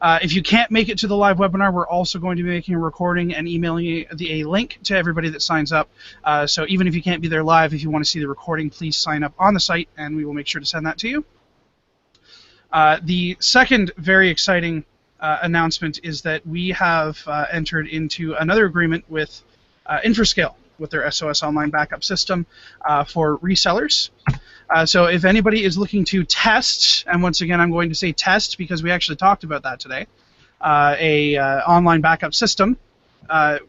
If you can't make it to the live webinar, we're also going to be making a recording and emailing a link to everybody that signs up. So even if you can't be there live, if you want to see the recording, please sign up on the site, and we will make sure to send that to you. The second very exciting announcement is that we have entered into another agreement with Infrascale with their SOS Online Backup System for resellers. So if anybody is looking to test, and once again I'm going to say test because we actually talked about that today, a online backup system,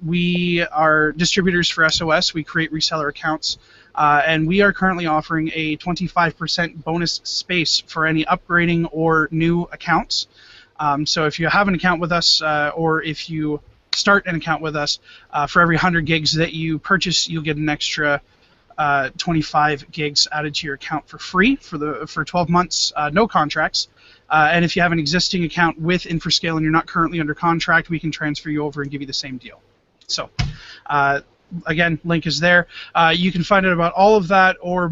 we are distributors for SOS. We create reseller accounts, and we are currently offering a 25% bonus space for any upgrading or new accounts. So if you have an account with us, or if you start an account with us, for every 100 gigs that you purchase, you'll get an extra 25 gigs added to your account for free for 12 months, no contracts. And if you have an existing account with Infrascale and you're not currently under contract, we can transfer you over and give you the same deal. So, again, link is there. You can find out about all of that or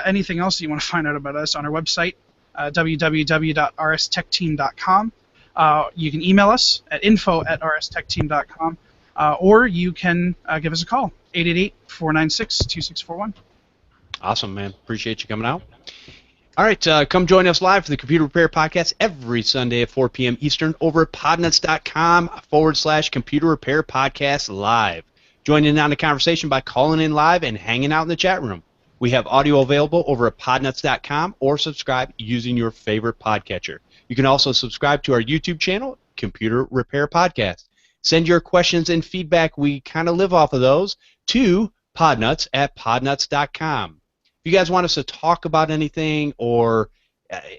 anything else that you want to find out about us on our website, www.rstechteam.com. You can email us at info@rstechteam.com. Or you can give us a call, 888-496-2641. Awesome, man. Appreciate you coming out. All right, come join us live for the Computer Repair Podcast every Sunday at 4 p.m. Eastern over at podnutz.com/Computer Repair Podcast Live. Join in on the conversation by calling in live and hanging out in the chat room. We have audio available over at podnutz.com or subscribe using your favorite podcatcher. You can also subscribe to our YouTube channel, Computer Repair Podcast. Send your questions and feedback, we kind of live off of those, to Podnutz at podnutz.com. If you guys want us to talk about anything or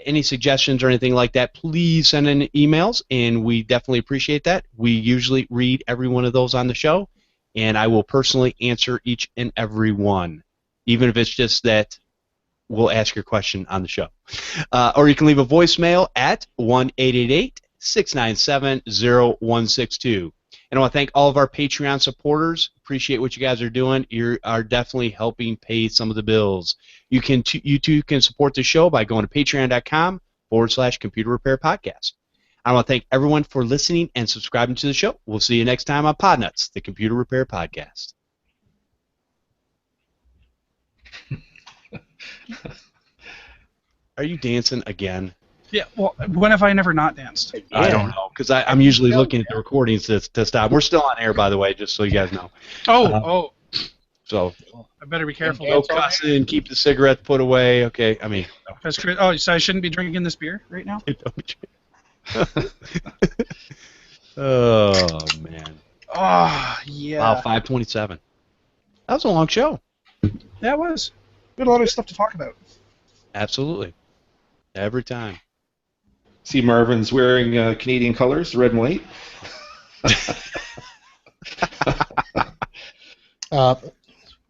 any suggestions or anything like that, please send in emails, and we definitely appreciate that. We usually read every one of those on the show, and I will personally answer each and every one, even if it's just that we'll ask your question on the show. Or you can leave a voicemail at 1-888-697-0162. And I want to thank all of our Patreon supporters. Appreciate what you guys are doing. You are definitely helping pay some of the bills. You too can support the show by going to patreon.com/computer repair podcast. I want to thank everyone for listening and subscribing to the show. We'll see you next time on Podnutz, the Computer Repair Podcast. Are you dancing again? Yeah, well, when have I never not danced? I don't know, because I'm usually looking at the recordings to stop. We're still on air, by the way, just so you guys know. So I better be careful. No cussing, keep the cigarette put away. Okay, I mean. Oh, so I shouldn't be drinking this beer right now? Oh, man. Oh, yeah. Wow, 5:27. That was a long show. Yeah, it was. We had a lot of stuff to talk about. Absolutely. Every time. See, Marvin's wearing Canadian colors, red and white.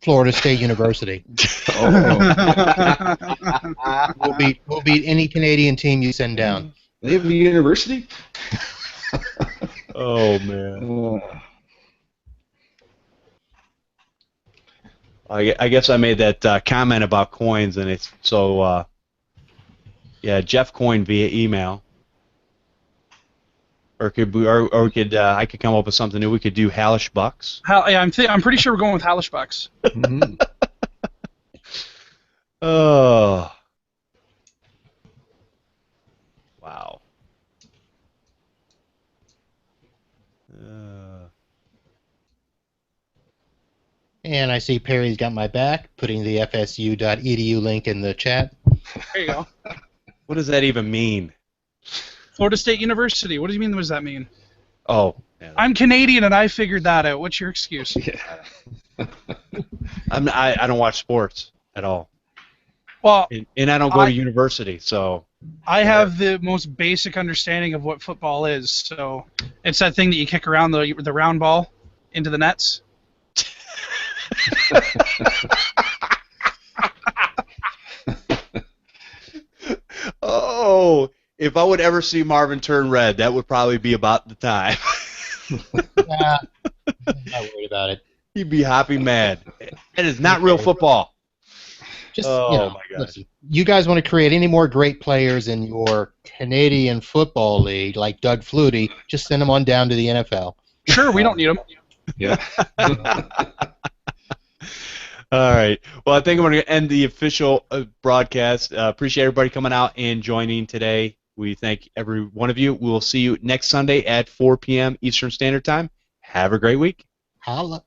Florida State University. We'll beat any Canadian team you send down. They have a university? Oh, man. I guess I made that comment about coins, and it's so. Yeah, Jeff coined via email. Or I could come up with something new. We could do Halash bucks. I'm pretty sure we're going with Halash bucks. Mm-hmm. Oh. Wow. And I see Perry's got my back, putting the fsu.edu link in the chat. There you go. What does that even mean? Florida State University. What do you mean? What does that mean? Oh. Yeah. I'm Canadian and I figured that out. What's your excuse? Yeah. I don't watch sports at all. Well, and I don't go to university, so. I have the most basic understanding of what football is. So it's that thing that you kick around the round ball into the nets. Oh, if I would ever see Marvin turn red, that would probably be about the time. I'm not worried about it. He'd be happy mad. It is not real football. Just, my gosh. Listen, you guys want to create any more great players in your Canadian Football League, like Doug Flutie, just send them on down to the NFL. Sure, we don't need them. Yeah. All right. Well, I think I'm going to end the official broadcast. Appreciate everybody coming out and joining today. We thank every one of you. We will see you next Sunday at 4 p.m. Eastern Standard Time. Have a great week. Holla.